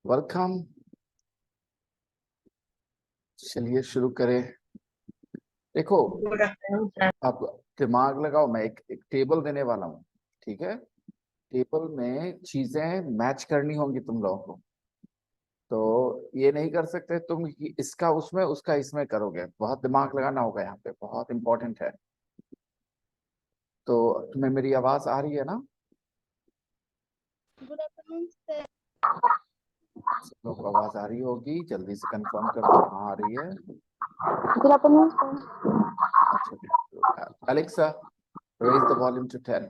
Welcome. चलिए शुरू करें। देखो, गुड आफ्टरनून सर। आप दिमाग लगाओ। मैं एक टेबल देने वाला हूँ, ठीक है। टेबल में चीजें मैच करनी होंगी तुम लोगों को। तो ये नहीं कर सकते तुम कि इसका उसमें उसका इसमें करोगे। बहुत दिमाग लगाना होगा, यहाँ पे बहुत इंपॉर्टेंट है। तो तुम्हें मेरी आवाज आ रही है ना? Good afternoon sir. सब लोग को आवाज आ रही होगी, जल्दी से कंफर्म कर दो। हाँ, आ रही है। Good afternoon sir. अच्छा, Alexa, raise the volume to 10।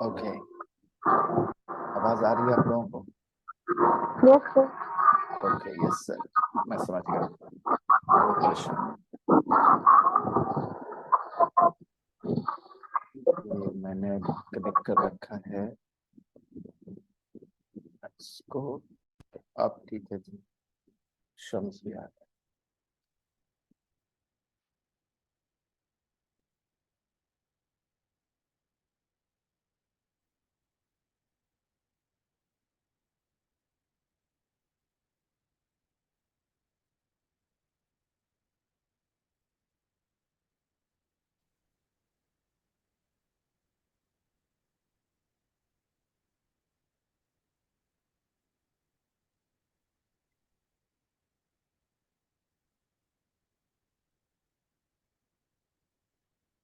Okay, आवाज आ रही है आप लोगों को? Yes sir. Okay, yes sir, मैं समझ गया। Good question. ये मैंने कनेक्ट कर रखा है इसको। अब ठीक है जी, शम्स भी आ गया।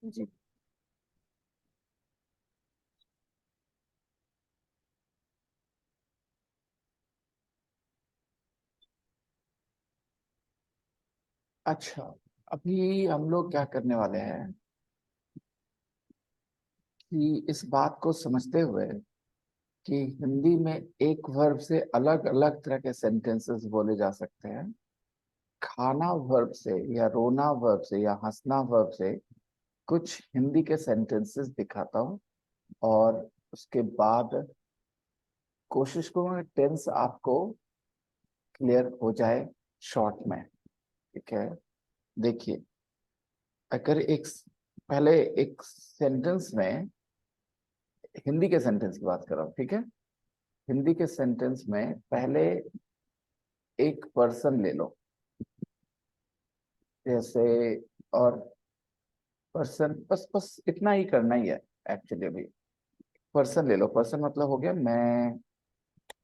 जी, अच्छा, अभी हम लोग क्या करने वाले हैं कि इस बात को समझते हुए कि हिंदी में एक वर्ब से अलग अलग तरह के सेंटेंसेस बोले जा सकते हैं। खाना वर्ब से या रोना वर्ब से या हंसना वर्ब से कुछ हिंदी के सेंटेंसेस दिखाता हूँ। और उसके बाद कोशिश करूंगा टेंस आपको क्लियर हो जाए शॉर्ट में। ठीक है, देखिए, अगर पहले एक सेंटेंस में, हिंदी के सेंटेंस की बात कर रहा हूँ, ठीक है। हिंदी के सेंटेंस में पहले एक पर्सन ले लो, जैसे। और पर्सन, बस बस इतना ही करना ही है एक्चुअली। अभी पर्सन ले लो। पर्सन मतलब हो गया मैं,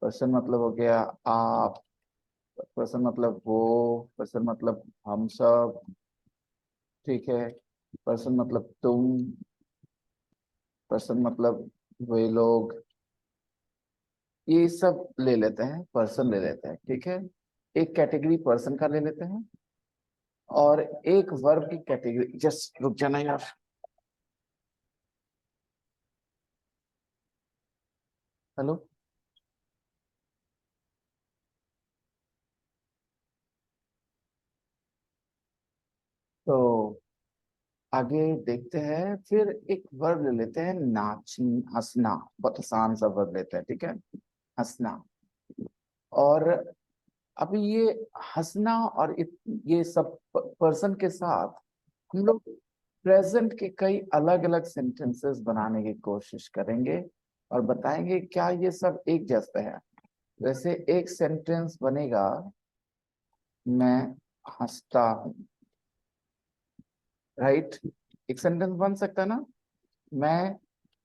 पर्सन मतलब हो गया आप, पर्सन मतलब वो, पर्सन मतलब हम सब, ठीक है। पर्सन मतलब तुम, पर्सन मतलब वे लोग। ये सब ले लेते हैं, पर्सन ले लेते हैं, ठीक है। एक कैटेगरी पर्सन का ले लेते हैं और एक वर्ब की कैटेगरी। जस्ट रुक जाना यार। हेलो। तो आगे देखते हैं। फिर एक वर्ब ले लेते हैं, नाच, हंसना। बहुत आसान सा वर्ब लेते हैं, ठीक है। हंसना। और अभी ये हंसना और ये सब पर्सन के साथ हम लोग प्रेजेंट के कई अलग अलग सेंटेंसेस बनाने की कोशिश करेंगे और बताएंगे क्या ये सब एक जैसे है। वैसे एक सेंटेंस बनेगा, मैं हंसता हूँ। राइट, एक सेंटेंस बन सकता है ना, मैं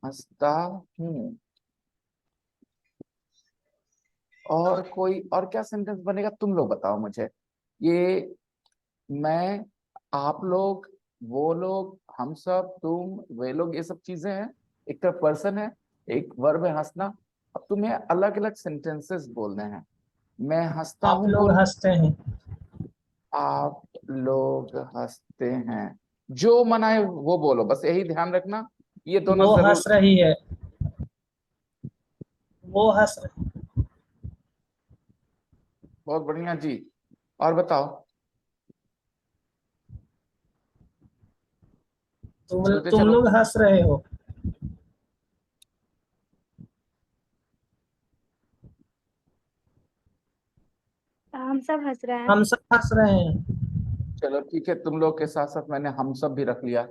हंसता हूँ। और कोई और क्या सेंटेंस बनेगा, तुम लोग बताओ मुझे। ये मैं, आप लोग, वो लोग, हम सब, तुम, वे लोग, ये सब चीजें हैं। एक तरफ पर्सन है, एक वर्ब है हंसना। अब तुम्हें अलग अलग सेंटेंसेस बोलने हैं। मैं हंसता आप हूँ लोग बोल, हंसते हैं। आप लोग हंसते हैं। जो मनाए वो बोलो, बस यही ध्यान रखना। ये दोनों वो जरूर। हंस रही है। वो हंस रही। बहुत बढ़िया जी। और बताओ, चलते तुम चलो। लोग हंस रहे हो। हम सब हंस रहे हैं। हम सब हंस रहे हैं। चलो ठीक है, तुम लोग के साथ साथ मैंने हम सब भी रख लिया।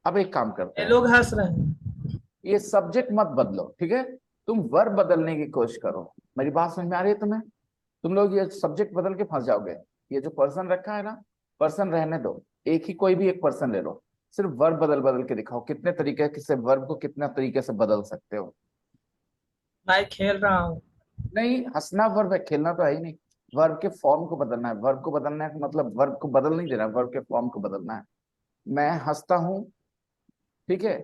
अब एक काम करते ये हैं, लोग हंस रहे हैं। ये सब्जेक्ट मत बदलो, ठीक है? तुम वर्ब बदलने की कोशिश करो। मेरी बात समझ में आ रही है तुम्हें? तुम लोग ये सब्जेक्ट बदल के फंस जाओगे। ये जो पर्सन रखा है ना, पर्सन रहने दो, एक ही कोई भी एक पर्सन ले लो। सिर्फ वर्ब बदल बदल के दिखाओ, कितने तरीके किससे वर्ब को कितना तरीके से बदल सकते हो। मैं खेल रहा हूँ। नहीं, हंसना वर्ब है, खेलना तो है ही नहीं। वर्ब के फॉर्म को बदलना है। वर्ब को बदलना है मतलब वर्ब को बदल नहीं देना, वर्ब के फॉर्म को बदलना है। मैं हंसता हूँ, ठीक है?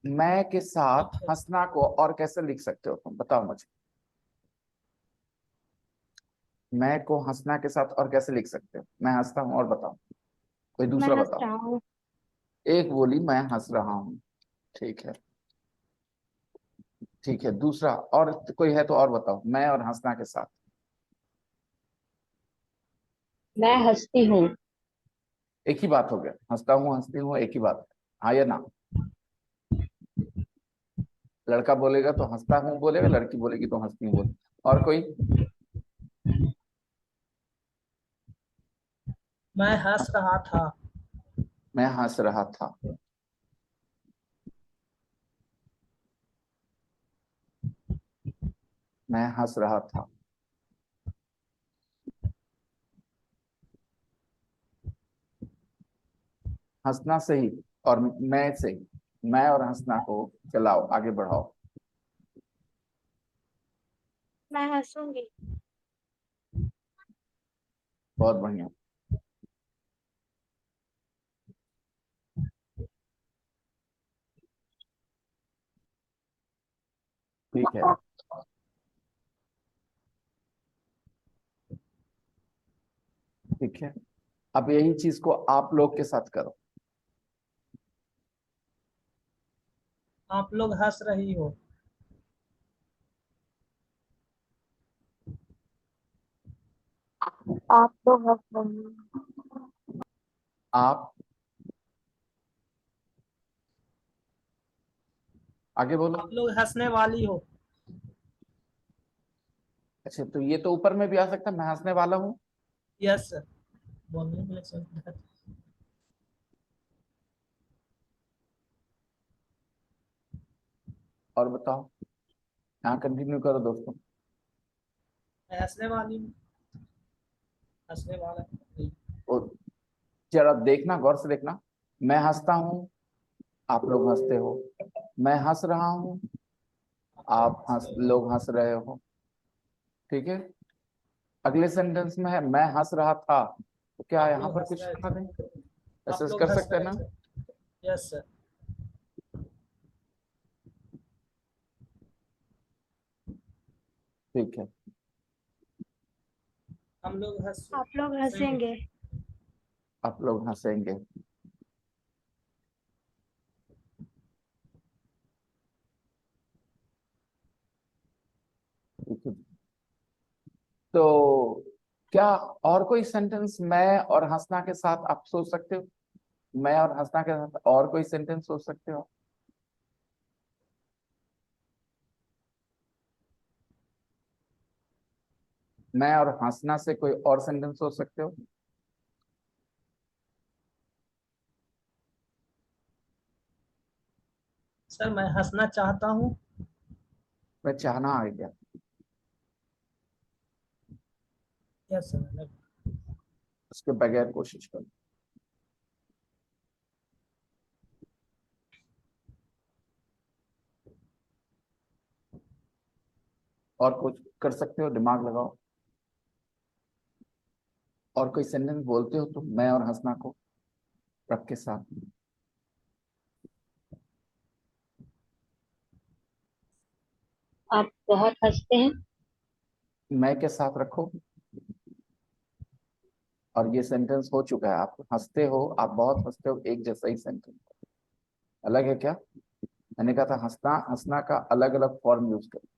मैं के साथ ठीक है। हंसना को और कैसे लिख सकते हो तुम बताओ मुझे। मैं को हंसना के साथ और कैसे लिख सकते हो? मैं हंसता हूँ और बताओ, कोई मैं दूसरा हंस बताओ। रहा हूँ। एक बोली मैं हंस रहा हूँ, ठीक है। ठीक है, दूसरा और कोई है तो और बताओ, मैं और हंसना के साथ। मैं हंसती हूँ। एक ही बात हो गया, हंसता हूँ हंसती हूँ, एक ही बात है। हाँ या ना? लड़का बोलेगा तो हंसता हूँ बोलेगा, लड़की बोलेगी तो हंसती हूँ बोले। और कोई? मैं हंस रहा था। मैं हंस रहा था। मैं हंस रहा था। हंसना सही और मैं सही। मैं और हंसना को चलाओ, आगे बढ़ाओ। मैं हंसूंगी। बहुत बढ़िया। ठीक है, ठीक है। अब यही चीज को आप लोग के साथ करो। आप लोग हंस रही हो। आप लोग हंस रहे हैं। आप आगे बोलो। आप लोग हंसने वाली हो। अच्छा, तो ये तो ऊपर में भी आ सकता है, मैं हंसने वाला हूँ। Yes sir. बोलने के लिए सोच। और बताओ, यहाँ कंटिन्यू करो दोस्तों। मैं हंसने वाली हूँ। हंसने वाला नहीं। और जरा देखना, गौर से देखना। मैं हंसता हूँ, आप लोग हंसते हो। मैं हंस रहा हूँ, आप लोग आप हंस हंस रहे हो। लोग हंस रहे हो। ठीक है। अगले सेंटेंस में है मैं हंस रहा था, तो क्या आप यहाँ लोग पर हंस कुछ रहे लिखा थे। दें? आप ऐसे लोग कर हंस सकते हैं रहे ना? थे। Yes sir. ठीक है। हम लोग आप लोग हंसेंगे। हंसेंगे। आप लोग हंसेंगे। ठीक है। तो क्या और कोई सेंटेंस मैं और हंसना के साथ आप सोच सकते हो? मैं और हंसना के साथ और कोई सेंटेंस सोच सकते हो? मैं और हंसना से कोई और सेंटेंस सोच सकते हो? सर मैं हंसना चाहता हूँ। मैं चाहना आ गया। Yes sir. उसके बगैर कोशिश करो। और कुछ कर सकते हो, दिमाग लगाओ। और कोई सेंटेंस बोलते हो तुम मैं और हंसना को रख के साथ? आप बहुत हंसते हैं। मैं के साथ रखो। और ये सेंटेंस हो चुका है, आप हंसते हो, आप बहुत हंसते हो, एक जैसा ही सेंटेंस। अलग है क्या? मैंने कहा था हंसना हंसना का अलग अलग फॉर्म यूज करो।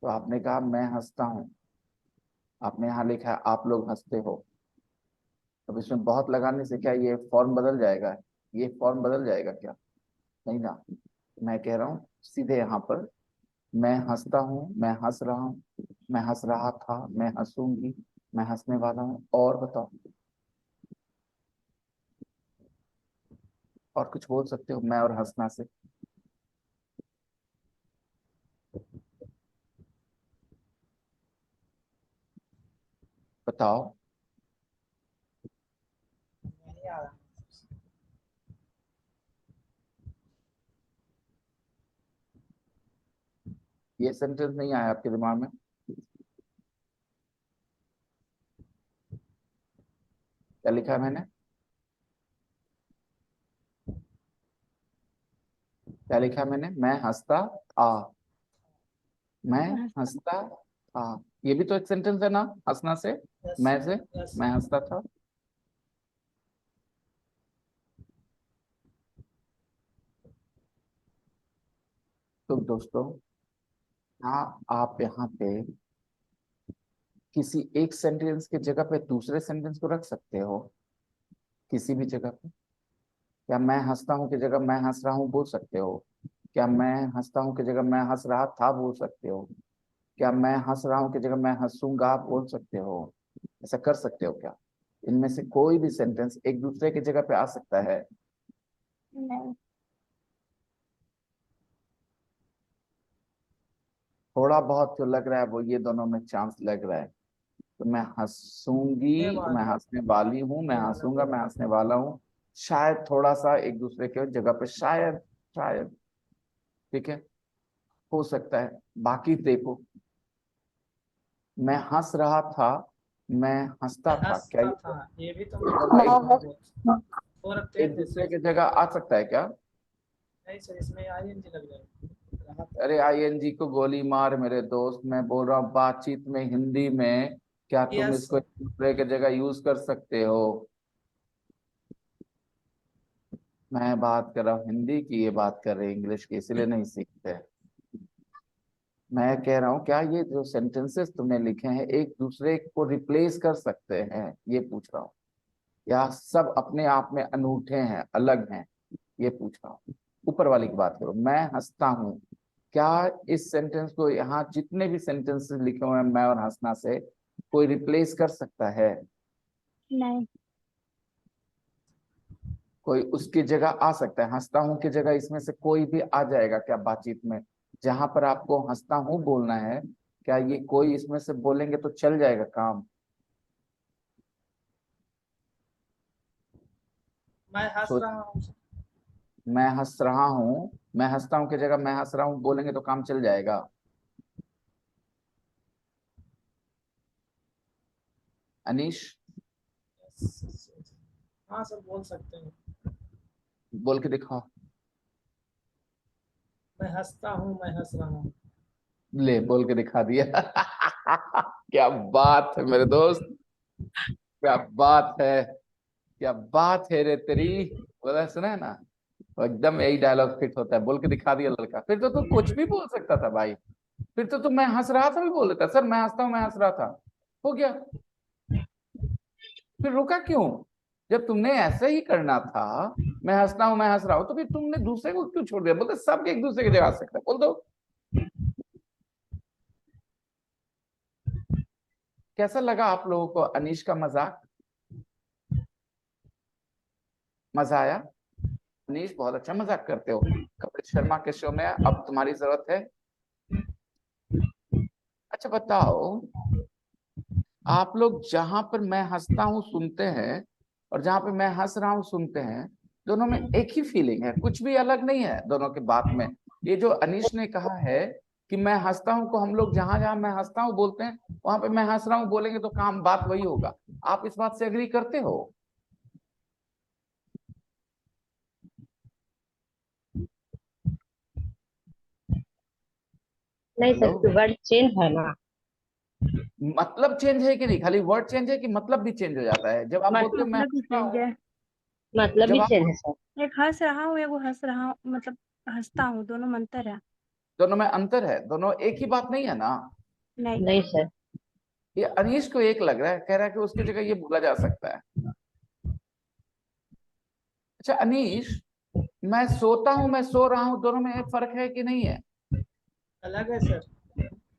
तो आपने कहा मैं हंसता हूँ, आपने यहाँ लिखा है आप लोग हंसते हो। अब इसमें बहुत लगाने से क्या ये फॉर्म बदल जाएगा? ये फॉर्म बदल जाएगा क्या? नहीं ना। मैं कह रहा हूँ सीधे यहाँ पर, मैं हंसता हूँ, मैं हंस रहा हूँ, मैं हंस रहा था, मैं हंसूंगी, मैं हंसने वाला हूँ। और बताओ। और कुछ बोल सकते हो मैं और हंसना से? बताओ। नहीं आ रहा। ये सेंटेंस नहीं आया आपके दिमाग में? क्या लिखा है मैंने? क्या लिखा है मैंने? मैं हंसता था। मैं हंसता था। ये भी तो एक सेंटेंस है ना, हंसना से, यस मैं से। यस। मैं हंसता था। तो दोस्तों, हाँ, आप यहाँ पे किसी एक सेंटेंस की जगह पे दूसरे सेंटेंस को रख सकते हो, किसी भी जगह पे। क्या मैं हंसता हूँ की जगह मैं हंस रहा हूँ बोल सकते हो? क्या मैं हंसता हूँ की जगह मैं हंस रहा था बोल सकते हो? क्या मैं हंस रहा हूँ की जगह मैं हंसूंगा आप बोल सकते हो? ऐसा कर सकते हो क्या? इनमें से कोई भी सेंटेंस एक दूसरे की जगह पे आ सकता है। नहीं। थोड़ा बहुत जो लग रहा है वो ये दोनों में चांस लग रहा है। तो मैं ये हंसूंगी, बात मैं हंसने वाली हूँ, मैं हंसूंगा, मैं हंसने वाला हूँ। शायद थोड़ा सा एक दूसरे के जगह पे, शायद, शायद। ठीक है, हो सकता है। बाकी देखो, मैं हंस रहा था, मैं हंसता मैं था, क्या हंसता ये था, ये भी तो ये मैं दोनों मैं हंस तो रखते एक थे दूसरे सर। की जगह आ सकता है क्या? नहीं सर, इसमें आईएनजी लग जाएगा। रहा था। अरे आईएनजी को गोली मार मेरे दोस्त, मैं बोल रहा हूँ बातचीत में हिंदी में क्या तुम यस इसको सर। एक दूसरे की जगह यूज कर सकते हो? मैं बात कर रहा हूँ हिंदी की, ये बात कर रहे इंग्लिश की, इसलिए नहीं सीखते। मैं कह रहा हूँ क्या ये जो सेंटेंसेस तुमने लिखे हैं एक दूसरे को रिप्लेस कर सकते हैं, ये पूछ रहा हूँ। या सब अपने आप में अनूठे हैं, अलग हैं, ये पूछ रहा हूँ। ऊपर वाली की बात करो, मैं हंसता हूँ। क्या इस सेंटेंस को, यहाँ जितने भी सेंटेंसेस लिखे हुए हैं मैं और हंसना से, कोई रिप्लेस कर सकता है? नहीं। कोई उसकी जगह आ सकता है? हंसता हूँ की जगह इसमें से कोई भी आ जाएगा क्या बातचीत में? जहां पर आपको हंसता हूँ बोलना है, क्या ये कोई इसमें से बोलेंगे तो चल जाएगा काम? मैं हंस सोच। रहा हूँ सर। मैं हंस रहा हूँ, मैं हंसता हूँ की जगह मैं हंस रहा हूँ बोलेंगे तो काम चल जाएगा? अनीश, यस। हाँ सर, बोल सकते हैं। बोल के दिखाओ। मैं हंसता हूँ, मैं हंस रहा हूँ। ले, बोल के दिखा दिया। क्या बात है मेरे दोस्त, क्या बात है, क्या बात है रे तेरी। बोला, सुना है ना? वो एकदम यही डायलॉग फिट होता है, बोल के दिखा दिया लड़का। फिर तो तू कुछ भी बोल सकता था भाई। फिर तो तू मैं हंस रहा था भी बोल देता, सर मैं हंसता हूँ, मैं हंस रहा था, हो गया। फिर रुका क्यों? जब तुमने ऐसे ही करना था, मैं हंसता हूँ मैं हंस रहा हूँ, तो फिर तुमने दूसरे को क्यों छोड़ दिया? बोलते सब एक दूसरे की जगह आ सकता है, बोल दो। कैसा लगा आप लोगों को अनीश का मजाक? मजा आया? अनीश बहुत अच्छा मजाक करते हो। कपिल शर्मा के शो में अब तुम्हारी जरूरत है। अच्छा बताओ, आप लोग जहां पर मैं हंसता हूँ सुनते हैं और जहां पे मैं हंस रहा हूँ सुनते हैं, दोनों में एक ही फीलिंग है, कुछ भी अलग नहीं है दोनों के बात में। ये जो अनीश ने कहा है कि मैं हंसता हूँ को हम लोग जहां जहां मैं हंसता हूँ बोलते हैं, वहां पे मैं हंस रहा हूँ बोलेंगे तो काम बात वही होगा। आप इस बात से एग्री करते हो? नहीं हेलो, सर, वर्ड चेंज है ना। मतलब चेंज है कि नहीं? खाली वर्ड चेंज है कि मतलब भी चेंज हो जाता है जब आप मत, बोलते हो मैं मतलब भी हंसता चेंज हूँ? है। मतलब जब भी आप चेंज है सर। एक हंस रहा हूँ, एक वो हंस रहा हूँ, मतलब हंसता हूँ, दोनों में अंतर है। दोनों में अंतर है, दोनों एक ही बात नहीं है ना? नहीं। नहीं सर। ये अनीश को एक लग रहा है, कह रहा है कि उसकी जगह ये बोला जा सकता है। अच्छा अनीश, मैं सोता हूं मैं सो रहा हूं, दोनों में एक फर्क है कि नहीं है? अलग है सर।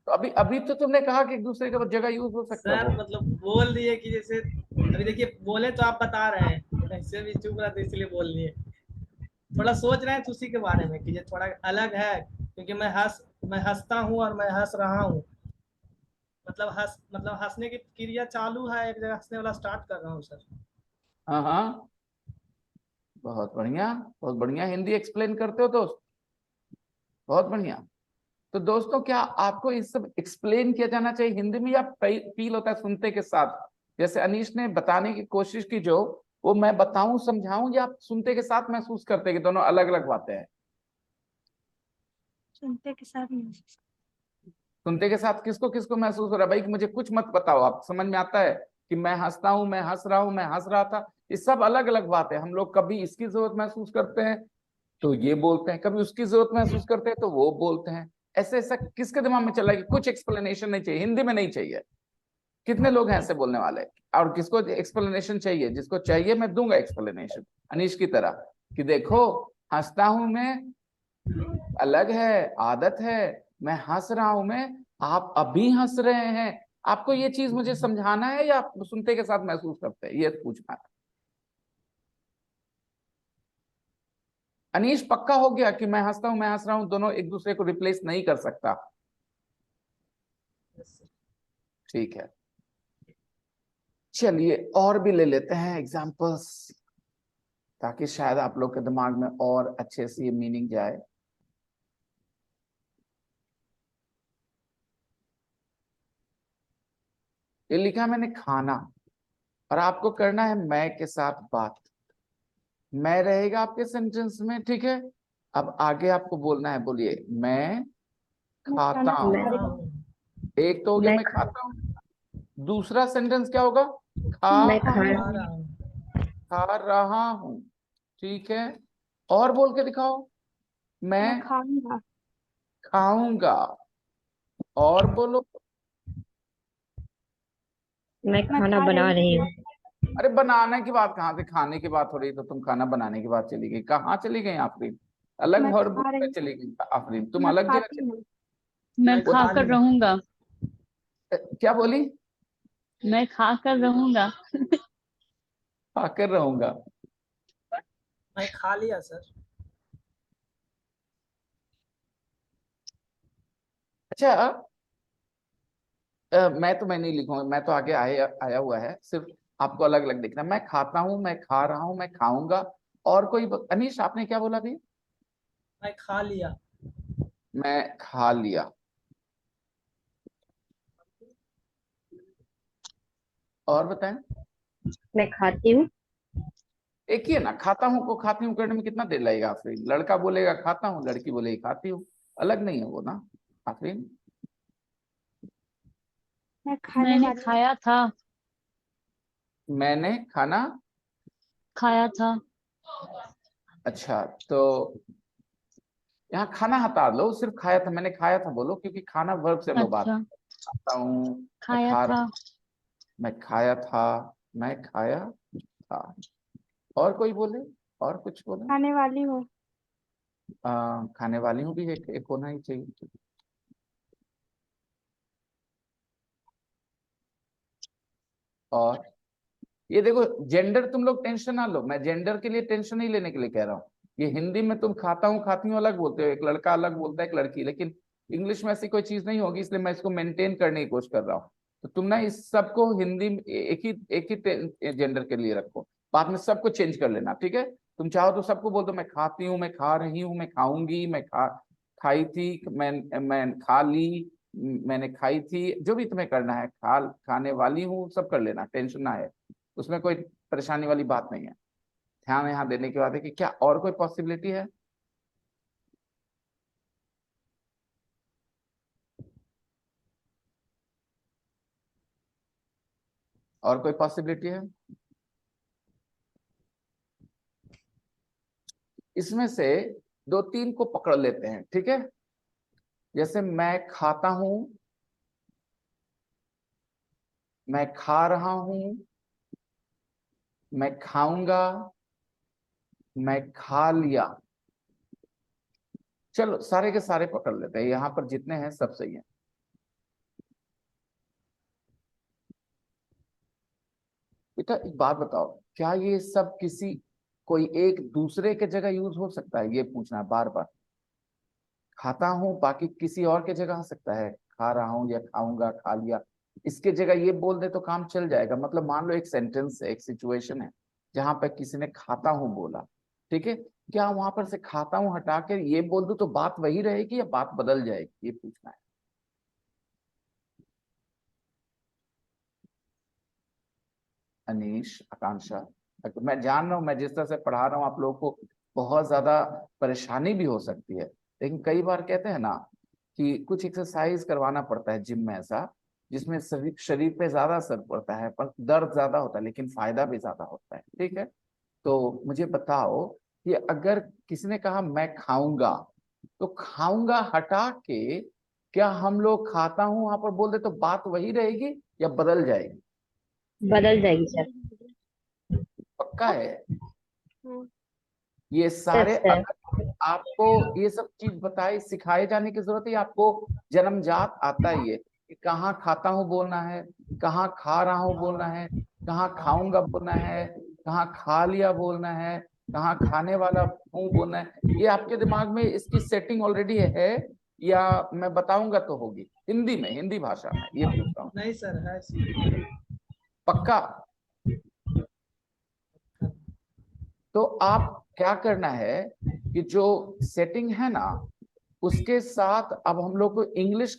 तो अभी अभी तो तुमने कहा कि एक दूसरे की जगह यूज हो सकता है सर वो। मतलब बोल दिए कि जैसे अभी देखिए, बोले तो आप बता रहे हैं, ऐसे भी चुप रहा तो इसलिए बोल दिए। थोड़ा सोच रहे हैं तो उसी के बारे में कि ये थोड़ा अलग है, क्योंकि मैं हंसता हूँ और मैं हंस रहा हूँ। मतलब हंसने की क्रिया चालू है, एक जगह हंसने वाला स्टार्ट कर रहा हूँ सर। हाँ हाँ, बहुत बढ़िया, बहुत बढ़िया, हिंदी एक्सप्लेन करते हो दोस्त, बहुत बढ़िया। तो दोस्तों, क्या आपको इस सब एक्सप्लेन किया जाना चाहिए हिंदी में, या फील होता है सुनते के साथ? जैसे अनीश ने बताने की कोशिश की, जो वो मैं बताऊं समझाऊं, या आप सुनते के साथ महसूस करते हैं कि दोनों अलग अलग बातें हैं? सुनते के साथ में। सुनते के साथ किसको किसको महसूस हो रहा है भाई, कि मुझे कुछ मत बताओ, आप समझ में आता है कि मैं हंसता हूं, मैं हंस रहा हूं, मैं हंस रहा था, ये सब अलग अलग बात है। हम लोग कभी इसकी जरूरत महसूस करते हैं तो ये बोलते हैं, कभी उसकी जरूरत महसूस करते हैं तो वो बोलते हैं। ऐसे ऐसा किसके दिमाग में चला है कि कुछ एक्सप्लेनेशन नहीं चाहिए, हिंदी में नहीं चाहिए? कितने लोग हैं ऐसे बोलने वाले? और किसको एक्सप्लेनेशन चाहिए? जिसको चाहिए मैं दूंगा एक्सप्लेनेशन, अनीश की तरह, कि देखो, हंसता हूं मैं अलग है, आदत है, मैं हंस रहा हूं मैं, आप अभी हंस रहे हैं। आपको ये चीज मुझे समझाना है, या आप सुनते के साथ महसूस करते हैं, ये पूछना है। अनीश, पक्का हो गया कि मैं हंसता हूं मैं हंस रहा हूं दोनों एक दूसरे को रिप्लेस नहीं कर सकता? ठीक है, चलिए और भी ले लेते हैं एग्जांपल्स, ताकि शायद आप लोग के दिमाग में और अच्छे से ये मीनिंग जाए। ये लिखा मैंने खाना, और आपको करना है मैं के साथ बात। मैं रहेगा आपके सेंटेंस में, ठीक है? अब आगे आपको बोलना है, बोलिए मैं मैं खाता खाना हूं। खा मैं रही हाँ, हूँ। एक तो हो गया मैं मैं खाता हूं, दूसरा सेंटेंस क्या होगा? खा मैं खा खा रही रहा खा हूँ। रहा हूँ। हूँ। खा रहा हूं, ठीक है? और बोल के दिखाओ, मैं मैं खाऊंगा। खाऊंगा। और बोलो। मैं मैं खाना खा बना रही रही हूँ। हूँ। अरे बनाने की बात कहाँ से, खाने की बात हो रही तो तुम खाना बनाने की बात चली गई, कहाँ चली गई आफरीन? अलग मैं वर्ब खा पे रही चली गई आफरीन, तुम मैं अलग जगह खाती चली। हूँ। मैं मैं वो खा खाकर लिया। रहूंगा। क्या बोली? मैं खाकर रहूंगा। खाकर रहूंगा। मैं खा लिया सर। अच्छा, मैं नहीं लिखूंगा, मैं तो आगे आया आया हुआ है, सिर्फ आपको अलग अलग लिखना। मैं खाता हूँ, मैं खा रहा हूँ, मैं खाऊंगा। और कोई अनीश, आपने क्या बोला अभी? मैं खा लिया। मैं खा लिया। और बताएं। मैं खाती हूँ। एक ही है ना, खाता हूँ को खाती हूँ करने में कितना देर लगेगा आफरीन? लड़का बोलेगा खाता हूँ, लड़की बोलेगी खाती हूँ, अलग नहीं है वो ना आफरीन? मैं खाने मैंने वाली हूँ। खाया था। मैंने खाना। खाया था। अच्छा, तो यहाँ खाना हटा लो, सिर्फ खाया था, मैंने खाया था बोलो, क्योंकि खाना वर्ब से हम लोग बात अच्छा, खाता हूँ, मैं खाया खा था। रहा, मैं खाया था, मैं खाया था। और कोई बोले, और कुछ बोले? खाने वाली हूँ। खाने वाली हूँ भी एक होना ही चाहिए। और ये देखो, जेंडर तुम लोग टेंशन ना लो, मैं जेंडर के लिए टेंशन नहीं लेने के लिए कह रहा हूँ। ये हिंदी में तुम खाता हूँ खाती हूँ अलग बोलते हो, एक लड़का अलग बोलता है, एक लड़की, लेकिन इंग्लिश में ऐसी कोई चीज नहीं होगी, इसलिए मैं इसको मेंटेन करने की कोशिश कर रहा हूँ। तो तुम ना इस सबको हिंदी में एक ही जेंडर के लिए रखो, बाद में सबको चेंज कर लेना, ठीक है? तुम चाहो तो सबको बोल दो, मैं खाती हूँ, मैं खा रही हूँ, मैं खाऊंगी, मैं खाई थी, मैं खा ली, मैंने खाई थी, जो भी तुम्हें करना है, खाने वाली हूँ, सब कर लेना, टेंशन ना है, उसमें कोई परेशानी वाली बात नहीं है। ध्यान यहाँ देने की बात है कि क्या और कोई पॉसिबिलिटी है? और कोई पॉसिबिलिटी है इसमें से? दो तीन को पकड़ लेते हैं, ठीक है? जैसे मैं खाता हूं, मैं खा रहा हूं, मैं खाऊंगा, मैं खा लिया। चलो सारे के सारे पकड़ लेते हैं, यहां पर जितने हैं सब सही है। बेटा एक बात बताओ, क्या ये सब किसी कोई एक दूसरे के जगह यूज हो सकता है, ये पूछना है बार बार। खाता हूं बाकी किसी और के जगह आ सकता है, खा रहा हूं या खाऊंगा, खा लिया, इसके जगह ये बोल दे तो काम चल जाएगा। मतलब मान लो एक सेंटेंस है, एक सिचुएशन है जहां पर किसी ने खाता हूं बोला, ठीक है, क्या वहां पर से खाता हूं हटा के ये बोल दूं तो बात वही रहेगी या बात बदल जाएगी, ये पूछना है। अनीश, आकांक्षा, मैं जान रहा हूं मैं जिस तरह से पढ़ा रहा हूं आप लोगों को बहुत ज्यादा परेशानी भी हो सकती है, लेकिन कई बार कहते हैं ना कि कुछ एक्सरसाइज करवाना पड़ता है जिम में ऐसा, जिसमें सभी शरीर पे ज्यादा असर पड़ता है पर दर्द ज्यादा होता है लेकिन फायदा भी ज्यादा होता है, ठीक है। तो मुझे बताओ कि अगर किसी ने कहा मैं खाऊंगा, तो खाऊंगा हटा के क्या हम लोग खाता हूं वहां पर बोल दे तो बात वही रहेगी या बदल जाएगी? बदल जाएगी सर। पक्का है? हम्म, ये सारे यस सर। आपको ये सब चीज बताए सिखाए जाने की जरूरत है, आपको जन्मजात आता ही है कि कहाँ खाता हूँ बोलना है, कहाँ खा रहा हूँ बोलना है, कहाँ खाऊंगा बोलना है, कहाँ खा लिया बोलना है, कहाँ खाने वाला हूँ बोलना है। ये आपके दिमाग में इसकी सेटिंग ऑलरेडी है या मैं बताऊंगा तो होगी? हिंदी में, हिंदी भाषा में ये पूछ रहा हूँ। नहीं सर, है। पक्का? तो आप क्या करना है कि जो सेटिंग है ना उसके साथ अब हम लोग को इंग्लिश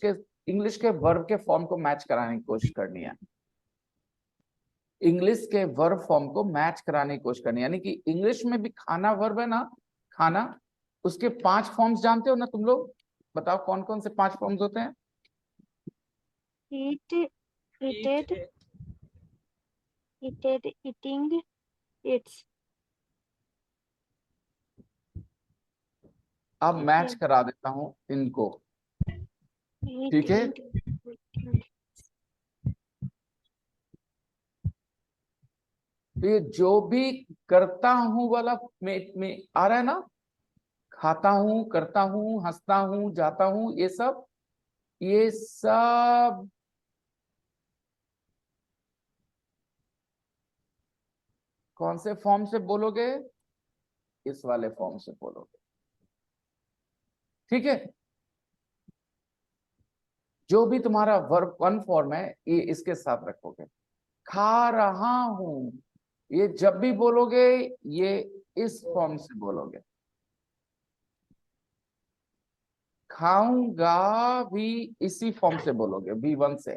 के वर्ब के फॉर्म को मैच कराने की कोशिश करनी है। इंग्लिश के वर्ब फॉर्म को मैच कराने की कोशिश करनी है, यानी कि इंग्लिश में भी खाना वर्ब है ना, खाना, उसके 5 फॉर्म्स जानते हो ना तुम लोग? बताओ कौन कौन से 5 फॉर्म्स होते हैं? eat, eated, eated, eating, eats. अब मैच Yeah. करा देता हूं इनको, Eat, ठीक है। eat. तो ये जो भी करता हूं वाला में आ रहा है ना, खाता हूं, करता हूं, हंसता हूं, जाता हूं, ये सब कौन से फॉर्म से बोलोगे? इस वाले फॉर्म से बोलोगे, ठीक है। जो भी तुम्हारा वर्ब 1 फॉर्म है ये इसके साथ रखोगे। खा रहा हूं, ये जब भी बोलोगे ये इस फॉर्म से बोलोगे। खाऊंगा भी इसी फॉर्म से बोलोगे, V1 से।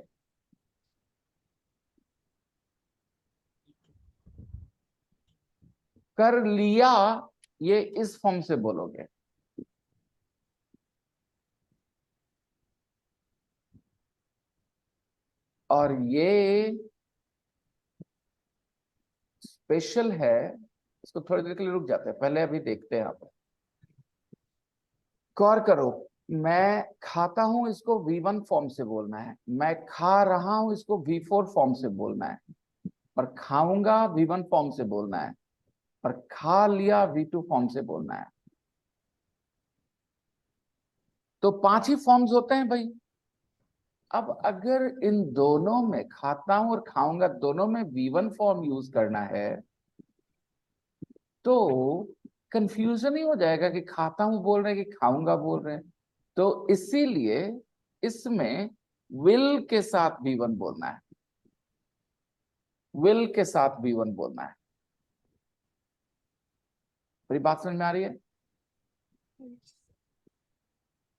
कर लिया ये इस फॉर्म से बोलोगे। और ये स्पेशल है, इसको थोड़ी देर के लिए रुक जाते हैं, पहले अभी देखते हैं। आप गौर करो, मैं खाता हूं इसको V1 फॉर्म से बोलना है, मैं खा रहा हूं इसको V4 फॉर्म से बोलना है, और खाऊंगा V1 फॉर्म से बोलना है, और खा लिया V2 फॉर्म से बोलना है। तो 5 ही फॉर्म्स होते हैं भाई। अब अगर इन दोनों में, खाता हूं और खाऊंगा दोनों में V1 फॉर्म यूज करना है तो कंफ्यूजन ही हो जाएगा कि खाता हूं बोल रहे हैं कि खाऊंगा बोल रहे हैं। तो इसीलिए इसमें विल के साथ V1 बोलना है, विल के साथ V1 बोलना है। मेरी बात समझ में आ रही है?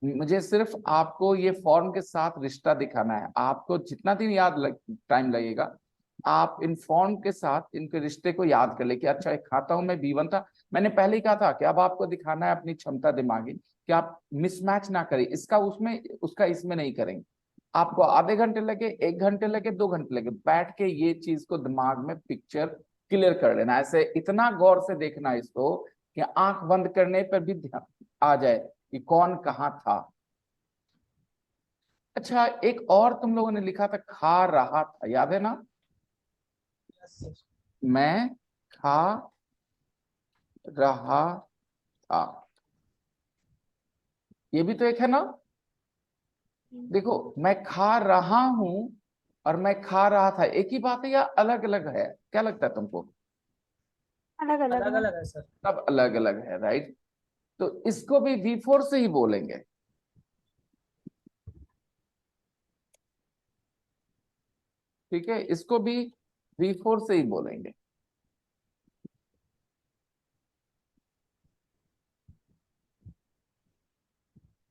मुझे सिर्फ आपको ये फॉर्म के साथ रिश्ता दिखाना है। आपको जितना दिन टाइम लगेगा, आप इन फॉर्म के साथ इनके रिश्ते को याद कर ले कि अच्छा एक खाता हूं मैं V1 था, मैंने पहले ही कहा था कि अब आपको दिखाना है अपनी क्षमता दिमागी कि आप मिसमैच ना करें, इसका उसमें उसका इसमें नहीं करेंगे। आपको आधे घंटे लगे, 1 घंटे लगे, 2 घंटे लगे, बैठ के ये चीज को दिमाग में पिक्चर क्लियर कर लेना। ऐसे इतना गौर से देखना इसको कि आंख बंद करने पर भी ध्यान आ जाए कि कौन कहाँ था। अच्छा, एक और तुम लोगों ने लिखा था खा रहा था, याद है ना? मैं खा रहा था, ये भी तो एक है ना। देखो, मैं खा रहा हूं और मैं खा रहा था एक ही बात है या अलग अलग है? क्या लगता है तुमको? अलग अलग अलग है। अलग है सर। सब अलग अलग है, राइट। तो इसको भी V4 से ही बोलेंगे। ठीक है, इसको भी V4 से ही बोलेंगे।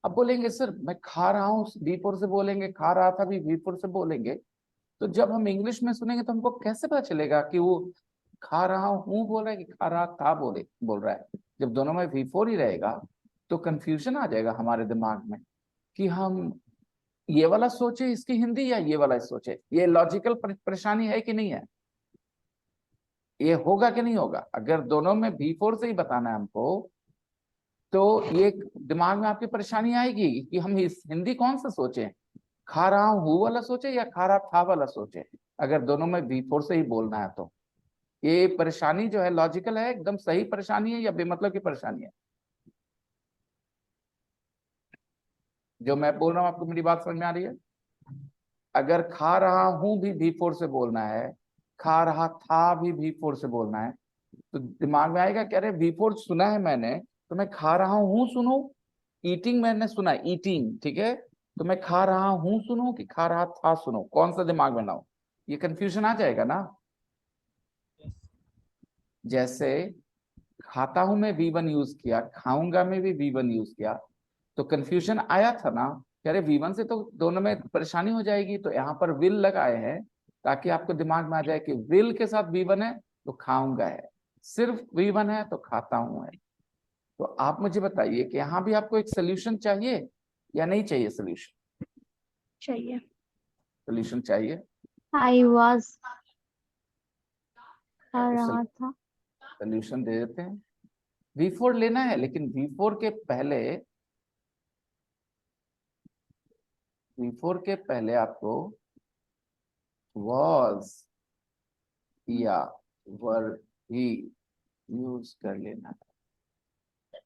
अब बोलेंगे सर मैं खा रहा हूँ, V4 से बोलेंगे, खा रहा था भी V4 से बोलेंगे। तो जब हम इंग्लिश में सुनेंगे तो हमको कैसे पता चलेगा कि वो खा रहा हूँ बोल रहा है कि खा रहा था बोल रहा है। जब दोनों में V4 ही रहेगा तो कंफ्यूजन आ जाएगा हमारे दिमाग में कि हम ये वाला सोचे इसकी हिंदी या ये वाला सोचे। ये लॉजिकल परेशानी है कि नहीं है, ये होगा कि नहीं होगा। अगर दोनों में V4 से ही बताना है हमको तो ये दिमाग में आपकी परेशानी आएगी कि हम इस हिंदी कौन सा सोचें, खा रहा हूँ वाला सोचे या खा रहा था वाला सोचे। अगर दोनों में V4 से ही बोलना है तो ये परेशानी जो है लॉजिकल है, एकदम सही परेशानी है या बेमतलब की परेशानी है। जो मैं बोल रहा हूँ आपको मेरी बात समझ में आ रही है। अगर खा रहा हूं भी V4 से बोलना है, खा रहा था भी V4 से बोलना है, तो दिमाग में आएगा कि अरे V4 सुना है मैंने तो मैं खा रहा हूं सुनूं। ईटिंग मैंने सुना, ईटिंग, ठीक है, तो मैं खा रहा हूं सुनूं कि खा रहा था सुनूं, कौन सा दिमाग में लाऊं। ये कंफ्यूजन आ जाएगा ना। जैसे खाता हूं में V1 यूज किया, खाऊंगा में भी V1 यूज किया, तो कंफ्यूजन आया था ना कि अरे V1 से तो दोनों में परेशानी हो जाएगी, तो यहाँ पर विल लगाए हैं ताकि आपको दिमाग में आ जाए कि विल के साथ V1 है तो खाऊंगा है, सिर्फ V1 है तो खाता हूं है। तो आप मुझे बताइए कि यहाँ भी आपको एक सोल्यूशन चाहिए या नहीं चाहिए। सोल्यूशन, चाहिए। सोल्यूशन चाहिए। आई वॉज खा तो रहा था। सोल्यूशन दे देते हैं। V4 लेना है लेकिन V4 के पहले आपको was या were ही यूज कर लेना है।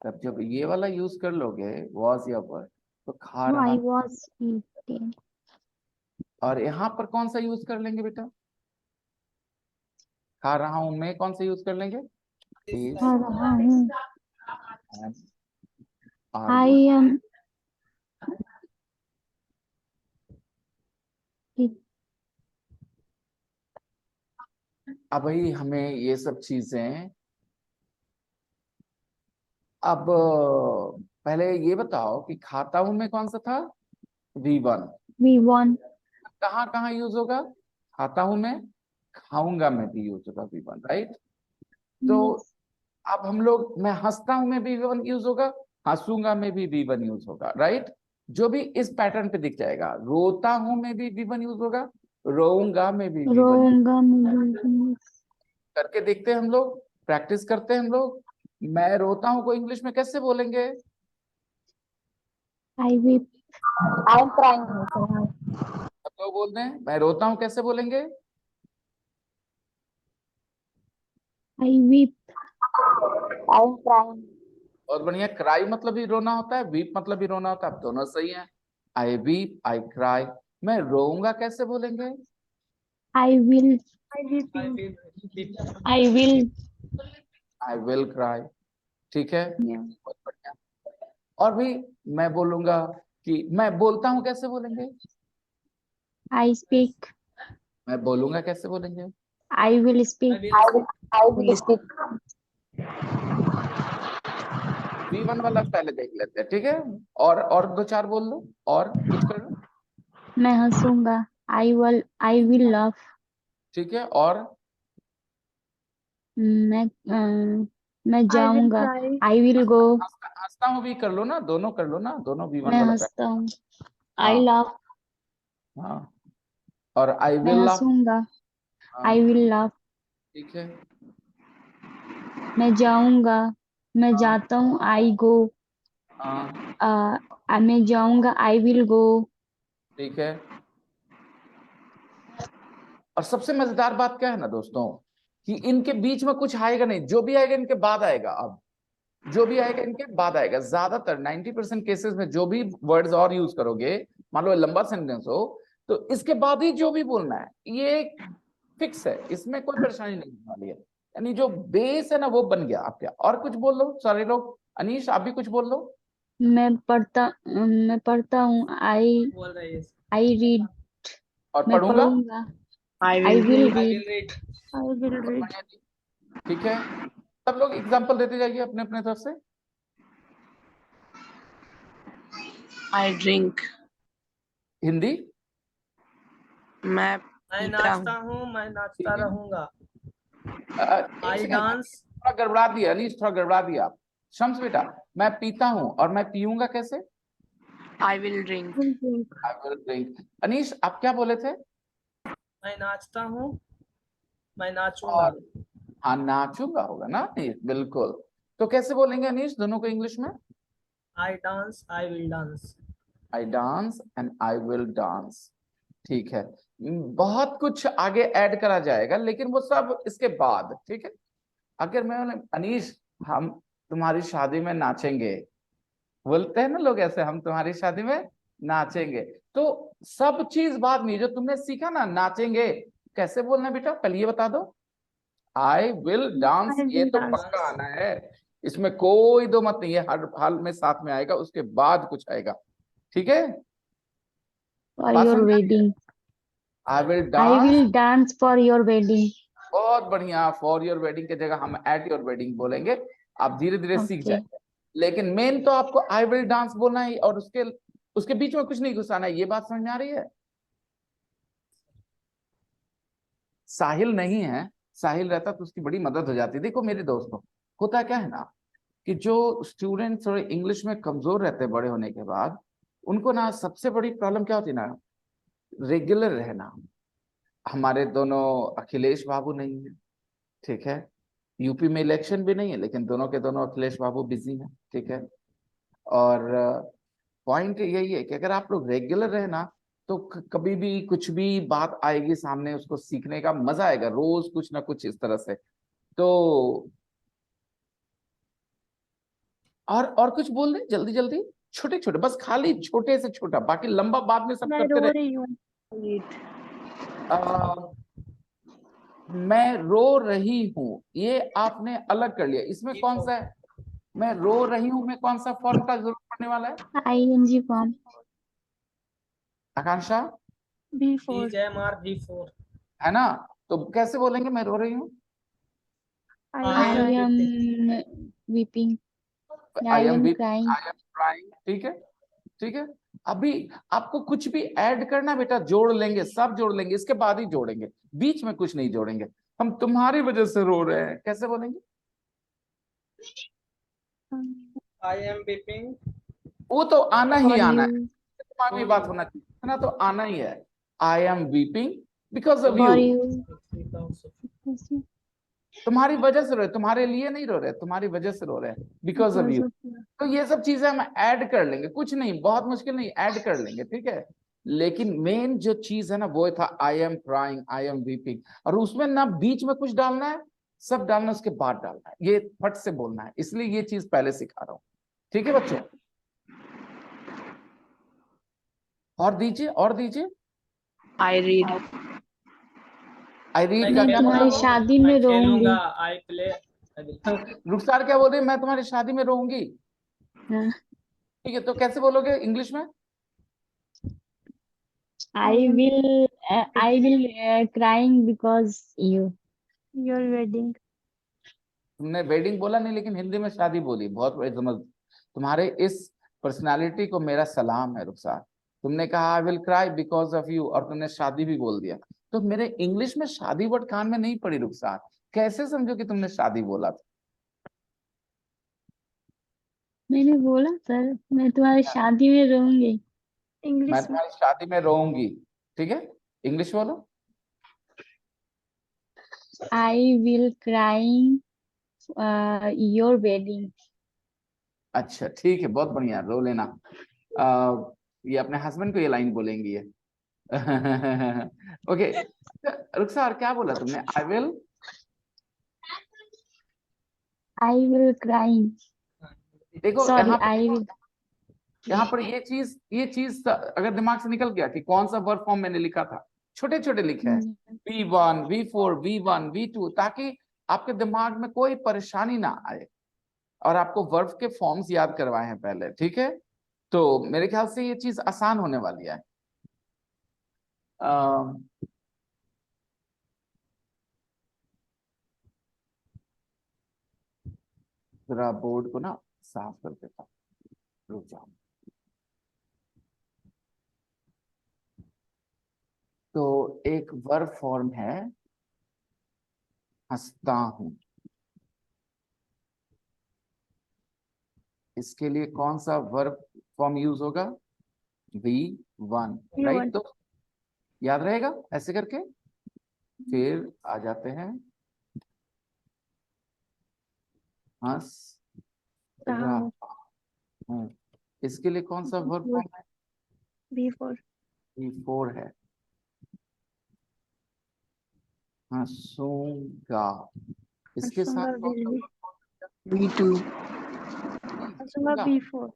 तब जब ये वाला यूज कर लोगे was या were, तो खा रहा। I was eating. और यहाँ पर कौन सा यूज कर लेंगे बेटा, खा रहा हूं में कौन सा यूज कर लेंगे, is खा रहा हूँ। am, are I use। Am. अब भाई हमें ये सब चीजें, अब पहले ये बताओ कि खाता हूं में कौन सा था, V1। V one. कहाँ कहाँ यूज होगा, खाता हूं में, खाऊंगा में भी यूज होगा V1, राइट। तो अब हम लोग, मैं हंसता हूं में भी V1 यूज होगा, हंसूंगा में भी V1 यूज होगा, राइट। जो भी इस पैटर्न पे दिख जाएगा। रोता हूं में भी V1 यूज होगा, रोऊंगा में भी V1 यूज। रोऊंगा मैं। करके देखते हैं हम लोग, प्रैक्टिस करते हैं हम लोग। मैं रोता हूं को इंग्लिश में कैसे बोलेंगे, आई वीप। I am crying. सब लोग बोलते हैं मैं रोता हूं कैसे बोलेंगे, आई वीप। I am crying. बहुत बढ़िया। क्राई मतलब भी रोना होता है, वीप मतलब भी रोना होता है, अब दोनों सही है। आई वीप, आई क्राई। मैं रोऊंगा कैसे बोलेंगे, I will. I will. I will cry. ठीक है, बहुत बढ़िया। और भी मैं बोलूंगा कि मैं बोलता हूं कैसे बोलेंगे, आई स्पीक। मैं बोलूंगा कैसे बोलेंगे, I will speak. I will speak. V1 वाला पहले देख लेते हैं, ठीक है। और दो चार बोल लो, और कुछ कर लो, मैं हंसूंगा। I will laugh. ठीक है। और मैं मैं I will जाऊंगा। cry. I will go. हंसता हूं भी कर लो ना, दोनों कर लो ना, दोनों V1 मैं वाला हंसता हूँ। आई हाँ लाफ। हाँ। और आई मैं विल लाफ, हंसूंगा। हाँ आई विल लाफ। ठीक है। मैं जाऊंगा। मैं हाँ जाता हूँ। आई गो। हाँ मैं जाऊंगा। I will go. ठीक है। और सबसे मजेदार बात क्या है ना दोस्तों, कि इनके बीच में कुछ आएगा नहीं, जो भी आएगा इनके बाद आएगा। अब जो भी आएगा इनके बाद आएगा, ज्यादातर 90% केसेस में जो भी वर्ड्स और यूज करोगे, मान लो लंबा सेंटेंस हो तो इसके बाद ही जो भी बोलना है, ये फिक्स है, इसमें कोई परेशानी नहीं होने वाली है। यानी जो बेस है ना वो बन गया आपका। और कुछ बोल लो सारे लोग। अनीश आप भी कुछ बोल लो। मैं पढ़ता हूँ। बोल रही है आई रीड। और मैं पढ़ूंगा। पढ़ूंगा। I I will will I read. Will read. I will read. बढ़िया जी। ठीक है, सब लोग एग्जाम्पल देते जाइए अपने अपने तरफ से। I drink. हिंदी। मैं मैं पीता नाचता हूँ। हूँ, मैं नाचता रहूंगा। एक आई सेकंड, डांस। थोड़ा गड़बड़ा दिया अनीश, थोड़ा गड़बड़ा दिया आप। शम्स बेटा, मैं पीता हूँ और मैं पीऊंगा कैसे? I will drink. Will drink. I will drink. Anish आप क्या बोले थे? मैं नाचता हूँ, मैं नाचूंगा। और हाँ, नाचूंगा होगा ना अनीश, बिल्कुल। तो कैसे बोलेंगे अनीश दोनों को इंग्लिश में? I dance, I will dance. I dance and I will dance. ठीक है, बहुत कुछ आगे ऐड करा जाएगा लेकिन वो सब इसके बाद, ठीक है। अगर मैं बोले अनीश हम तुम्हारी शादी में नाचेंगे, बोलते हैं ना लोग ऐसे, हम तुम्हारी शादी में नाचेंगे, तो सब चीज बाद में जो तुमने सीखा ना, नाचेंगे कैसे बोलना है बेटा, पहले ये बता दो। आई विल डांस, आई ये विल तो डांस। पक्का आना है, इसमें कोई दो मत नहीं है, हर हाल में साथ में आएगा, उसके बाद कुछ आएगा, ठीक है। फॉर बात योर समझ आ रही है? Wedding. I will I dance. Will dance for your wedding. बहुत बढ़िया, फॉर योर वेडिंग की जगह हम एट योर वेडिंग बोलेंगे, आप धीरे धीरे सीख ओके। जाएंगे। लेकिन मेन तो आपको आई विल डांस बोलना है और उसके उसके बीच में कुछ नहीं घुसाना है, ये बात समझ में आ रही है? साहिल नहीं है, साहिल रहता तो उसकी बड़ी मदद हो जाती। देखो मेरे दोस्तों, होता क्या है ना कि जो स्टूडेंट्स थोड़े इंग्लिश में कमजोर रहते हैं बड़े होने के बाद, उनको ना सबसे बड़ी प्रॉब्लम क्या होती है ना, रेगुलर रहना। हमारे दोनों अखिलेश बाबू नहीं है, ठीक है, यूपी में इलेक्शन भी नहीं है, लेकिन दोनों के दोनों अखिलेश बाबू बिजी हैं, ठीक है। और पॉइंट यही है कि अगर आप लोग रेगुलर रहे ना, तो कभी भी कुछ भी बात आएगी सामने, उसको सीखने का मजा आएगा, रोज कुछ ना कुछ इस तरह से। तो और कुछ बोल रहे जल्दी जल्दी, छोटे छोटे, बस खाली छोटे से छोटा, बाकी लंबा बाद में सब मैं करते रो रहे। रही हूँ। मैं रो रही हूँ, ये आपने अलग कर लिया, इसमें कौन सा है? मैं रो रही हूँ में कौन सा फॉर्म का जरूरत पड़ने वाला है? ING form. Akanksha, V4। DJMR V4। है ना? तो कैसे बोलेंगे मैं रो रही हूँ? I I am am I am weeping। Weeping. I I am am weep, crying. I am crying, ठीक है, ठीक है। अभी आपको कुछ भी ऐड करना बेटा, जोड़ लेंगे, सब जोड़ लेंगे, इसके बाद ही जोड़ेंगे, बीच में कुछ नहीं जोड़ेंगे। हम तुम्हारी वजह से रो रहे हैं, कैसे बोलेंगे? I am weeping। वो तो आना ही फॉर आना यू। है, दिमाग में बात होना चाहिए, इतना तो आना ही है। I am weeping because of you. For you. तुम्हारी वजह से रो रहे, तुम्हारे लिए नहीं रो रहे, तुम्हारी वजह से रो रहे हैं, बिकॉज ऑफ यू। तो ये सब चीजें हम ऐड कर लेंगे, कुछ नहीं, बहुत मुश्किल नहीं, ऐड कर लेंगे, ठीक है। लेकिन मेन जो चीज है ना वो था आई am crying, I M weeping, और उसमें ना बीच में कुछ डालना है, सब डालना उसके बाद डालना है, ये फट से बोलना है, इसलिए ये चीज पहले सिखा रहा हूं, ठीक है बच्चों। और दीजिए, और दीजिए। I read. आई रीड का मैं क्या तुम्हारी मतलब? शादी मैं में खेलूंगा। रोऊंगी। I play. रुखसार क्या बोल रहे हैं? मैं तुम्हारी शादी में रहूंगी, हाँ। ठीक है, तो कैसे बोलोगे इंग्लिश में? I will crying because you. Your wedding. तुमने वेडिंग बोला नहीं, लेकिन हिंदी में शादी बोली, बहुत बड़ी समझ। तुम्हारे इस पर्सनालिटी को मेरा सलाम है रुखसार। तुमने कहा I will cry because of you, और तुमने शादी भी बोल दिया, तो मेरे इंग्लिश में शादी वर्ड कान में नहीं पड़ी रुखसार, कैसे समझो कि तुमने शादी बोला था? मैंने बोला सर मैं तुम्हारी शादी में रहूंगी। मैं इंग्लिश में। तुम्हारी शादी में रहूंगी, ठीक है, इंग्लिश बोलो। I will crying your wedding. अच्छा ठीक है, बहुत बढ़िया, रो लेना। ये अपने हस्बैंड को ये लाइन बोलेंगी ये। ओके, रुखसार क्या बोला तुमने? I will crying. देखो सॉरी यहाँ आई विल। यहाँ पर ये चीज अगर दिमाग से निकल गया कि कौन सा वर्ब फॉर्म मैंने लिखा था, छोटे छोटे लिखे हैं, V1 V4 V1 V2, ताकि आपके दिमाग में कोई परेशानी ना आए, और आपको वर्ब के फॉर्म्स याद करवाए हैं पहले, ठीक है? तो मेरे ख्याल से ये चीज आसान होने वाली है। जरा बोर्ड को ना साफ कर देता हूं, रुक जाओ। तो एक वर्ब फॉर्म है हंसता हूं, इसके लिए कौन सा वर्ब फॉर्म यूज होगा? V1, right? तो याद रहेगा ऐसे करके। फिर आ जाते हैं हंस रहा हूं, इसके लिए कौन सा वर्ब फॉर्म है? V4 V4 है, हंसूंगा, इसके साथ हंसूंगा कौन सा will verb V2 हंसूंगा हंसूंगा? V4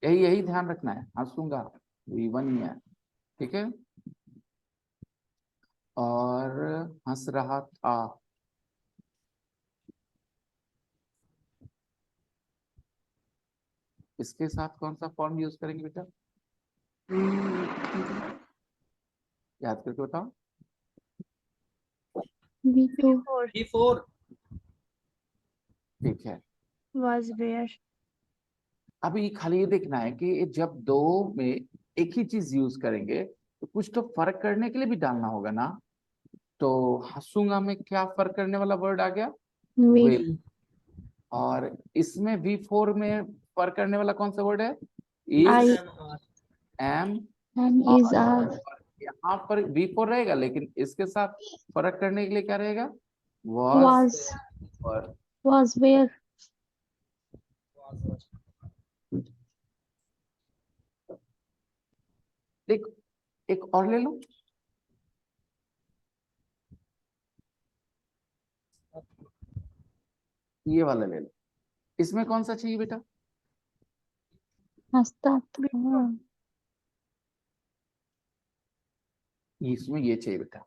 यही ध्यान रखना है, हंसूंगा V1 ही है, ठीक है? और हंस रहा था, इसके साथ कौन सा फॉर्म यूज करेंगे बेटा? याद करके बताओ। V2 V4 ठीक है, was where अभी खाली ये देखना है कि जब दो में एक ही चीज यूज करेंगे तो कुछ तो फर्क करने के लिए भी डालना होगा ना। तो हंसूंगा में क्या फर्क करने वाला वर्ड आ गया? will Will। और इसमें V4 में फर्क करने वाला कौन सा वर्ड है? I is, MR am. and is are यहाँ पर V4 रहेगा, लेकिन इसके साथ फर्क करने के लिए क्या रहेगा? was और was where देख, एक और ले लो, ये वाला ले लो। इसमें कौन सा चाहिए बेटा? हंसता था इसमें ये चाहिए बेटा।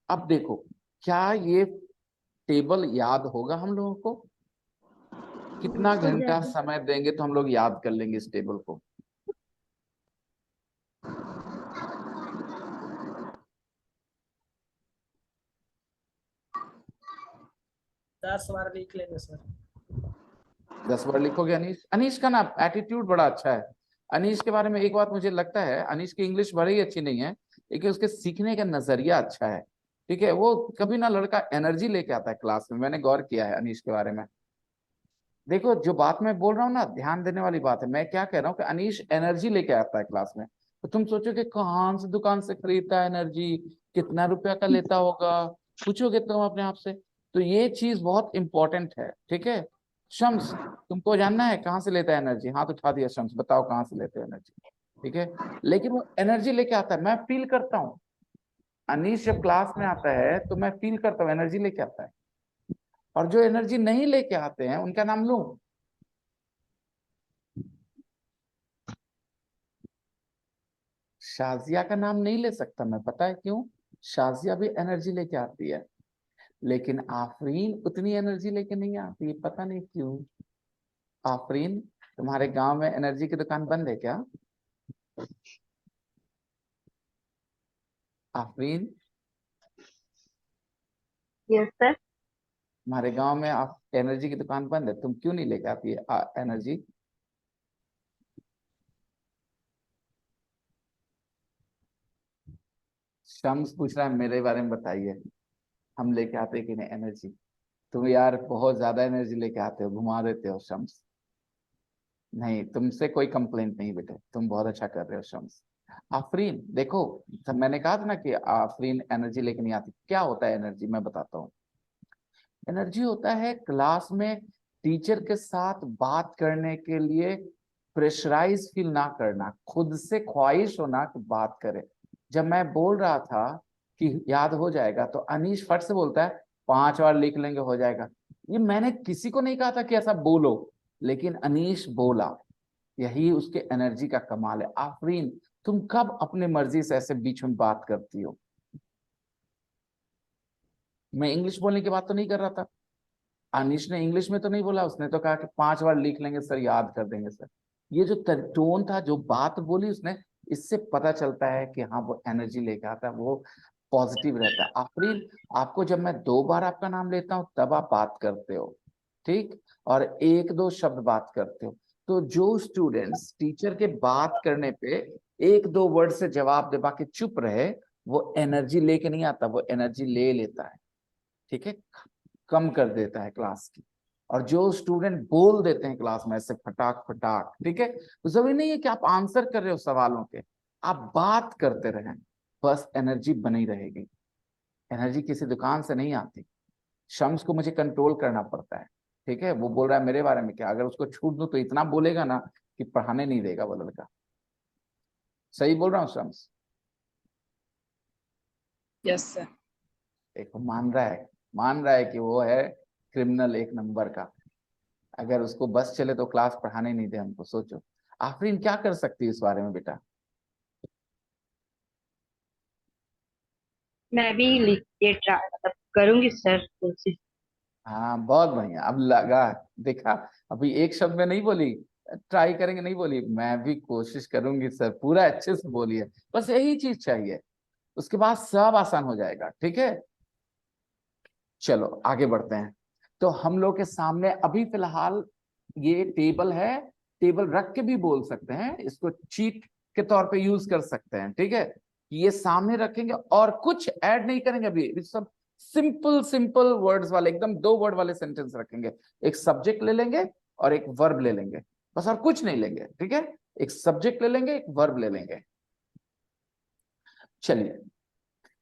अब देखो, क्या ये टेबल याद होगा हम लोगों को? कितना हो घंटा जाएगा। समय देंगे तो हम लोग याद कर लेंगे इस टेबल को? दस बार लिख लेंगे सर। 10 बार लिखोगे अनीश? अनीश का ना एटीट्यूड बड़ा अच्छा है। अनीश के बारे में एक बात मुझे लगता है, अनीश की इंग्लिश भले ही अच्छी नहीं है, लेकिन उसके सीखने का नजरिया अच्छा है, ठीक है? वो कभी ना लड़का एनर्जी लेके आता है क्लास में, मैंने गौर किया है अनीश के बारे में। देखो, जो बात मैं बोल रहा हूँ ना, ध्यान देने वाली बात है। मैं क्या कह रहा हूँ कि अनीश एनर्जी लेके आता है क्लास में। तो तुम सोचो कि कहाँ से दुकान से खरीदता है एनर्जी, कितना रुपया का लेता होगा, पूछोगे तुम अपने आप से। तो ये चीज बहुत इंपॉर्टेंट है, ठीक है? शम्स, तुमको जानना है कहाँ से लेता है एनर्जी? हाथ उठा दिया शम्स, बताओ कहाँ से लेते हो एनर्जी, ठीक है? लेकिन वो एनर्जी लेके आता है, मैं फील करता हूँ। अनीश जब क्लास में आता है तो मैं फील करता हूँ एनर्जी लेके आता है। और जो एनर्जी नहीं लेके आते हैं उनका नाम लूं? शाजिया का नाम नहीं ले सकता मैं, पता है क्यों? शाजिया भी एनर्जी लेके आती है, लेकिन आफरीन उतनी एनर्जी लेके नहीं आती है, पता नहीं क्यों। आफरीन, तुम्हारे गांव में एनर्जी की दुकान बंद है क्या? Afreen, Yes, sir. तुम्हारे गांव में आप एनर्जी की दुकान बंद है, तुम क्यों नहीं लेके आती है एनर्जी? शम्स पूछ रहा है मेरे बारे में बताइए, हम लेके आते कि नहीं एनर्जी? तुम यार बहुत ज्यादा एनर्जी लेके आते हो, घुमा देते हो शम्स। नहीं, तुमसे कोई कंप्लेंट नहीं बेटे, तुम बहुत अच्छा कर रहे हो शम्स। आफरीन देखो, सब मैंने कहा था ना कि आफरीन एनर्जी लेके नहीं आती। क्या होता है एनर्जी, मैं बताता हूँ। एनर्जी होता है क्लास में टीचर के साथ बात करने के लिए प्रेशराइज फील ना करना, खुद से ख्वाहिश होना कि बात करे। जब मैं बोल रहा था कि याद हो जाएगा, तो अनीश फट से बोलता है 5 बार लिख लेंगे हो जाएगा। ये मैंने किसी को नहीं कहा था कि ऐसा बोलो, लेकिन अनीश बोला। यही उसके एनर्जी का कमाल है। आफरीन, तुम कब अपने मर्जी से ऐसे बीच में बात करती हो? मैं इंग्लिश बोलने की बात तो नहीं कर रहा था। अनिश ने इंग्लिश में तो नहीं बोला, उसने तो कहा कि 5 बार लिख लेंगे सर, याद कर देंगे सर। ये जो टोन था, जो बात बोली उसने, इससे पता चलता है कि हाँ वो एनर्जी लेके आता है, वो पॉजिटिव रहता है। आफरीन, आपको जब मैं 2 बार आपका नाम लेता हूँ तब आप बात करते हो, ठीक, और 1-2 शब्द बात करते हो। तो जो स्टूडेंट्स टीचर के बात करने पे 1-2 वर्ड से जवाब दे, बाकी चुप रहे, वो एनर्जी लेके नहीं आता, वो एनर्जी ले लेता है, ठीक है, कम कर देता है क्लास की। और जो स्टूडेंट बोल देते हैं क्लास में ऐसे फटाक फटाक, ठीक है, तो जरूरी नहीं है कि आप आंसर कर रहे हो सवालों के, आप बात करते रहें, बस एनर्जी बनी रहेगी। एनर्जी किसी दुकान से नहीं आती। शम्स को मुझे कंट्रोल करना पड़ता है, ठीक है, वो बोल रहा है मेरे बारे में क्या, अगर उसको छूट दूं तो इतना बोलेगा ना कि पढ़ाने नहीं देगा वो लड़का। सही बोल रहा हूँ शम्स? Yes, sir. देखो, मान रहा है कि वो है क्रिमिनल 1 नंबर का। अगर उसको बस चले तो क्लास पढ़ाने नहीं दे हमको, सोचो। आफरीन क्या कर सकती है इस बारे में बेटा? मैं भी लिख के ट्राई मतलब करूंगी सर कोशिश। हाँ बहुत बढ़िया, अब लगा, देखा, अभी एक शब्द में नहीं बोली ट्राई करेंगे, नहीं बोली मैं भी कोशिश करूंगी सर, पूरा अच्छे से बोली है। बस यही चीज चाहिए, उसके बाद सब आसान हो जाएगा, ठीक है। चलो आगे बढ़ते हैं। तो हम लोग के सामने अभी फिलहाल ये टेबल है, टेबल रख के भी बोल सकते हैं, इसको चीट के तौर पे यूज कर सकते हैं, ठीक है। ये सामने रखेंगे और कुछ ऐड नहीं करेंगे, अभी सब सिंपल सिंपल वर्ड्स वाले, एकदम 2 वर्ड वाले सेंटेंस रखेंगे। एक सब्जेक्ट ले लेंगे और एक वर्ब ले लेंगे, बस, और कुछ नहीं लेंगे, ठीक है। एक सब्जेक्ट ले लेंगे, एक वर्ब ले लेंगे। चलिए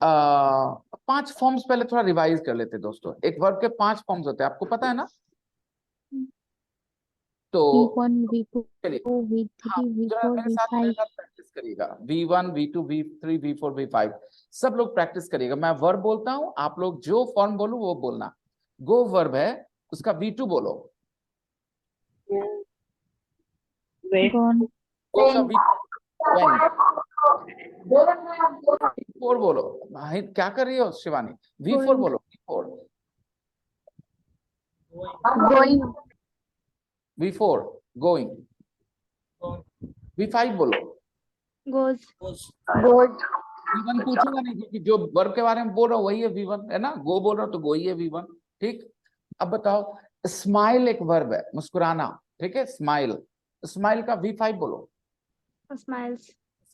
5 फॉर्म्स पहले थोड़ा रिवाइज कर लेते हैं दोस्तों। एक वर्ब के 5 फॉर्म्स होते हैं, आपको पता है ना? तो V1, V2, चलिए, हाँ, V3, जरा V4, मेरे साथ V5। प्रैक्टिस करिएगा। V1, V2, V3, V4, V5 सब लोग प्रैक्टिस करिएगा। मैं वर्ब बोलता हूँ, आप लोग जो फॉर्म बोलूं वो बोलना। गो वर्ब है, उसका V2 बोलो। वेट Gone, गो का V4 बोलो। भाई क्या कर रही हो शिवानी? V4 Going. बोलो, V4, Going. V4 going. V5 बोलो। Goes. Goes. V1 पूछूंगा नहीं, क्योंकि जो वर्ब के बारे में बोल रहा हूँ वही है V1, है ना। गो बोल रहा हूँ तो गो ही है V1, ठीक। अब बताओ, स्माइल एक वर्ब है, मुस्कुराना, ठीक है, स्माइल। स्माइल का V5 बोलो। Smiles.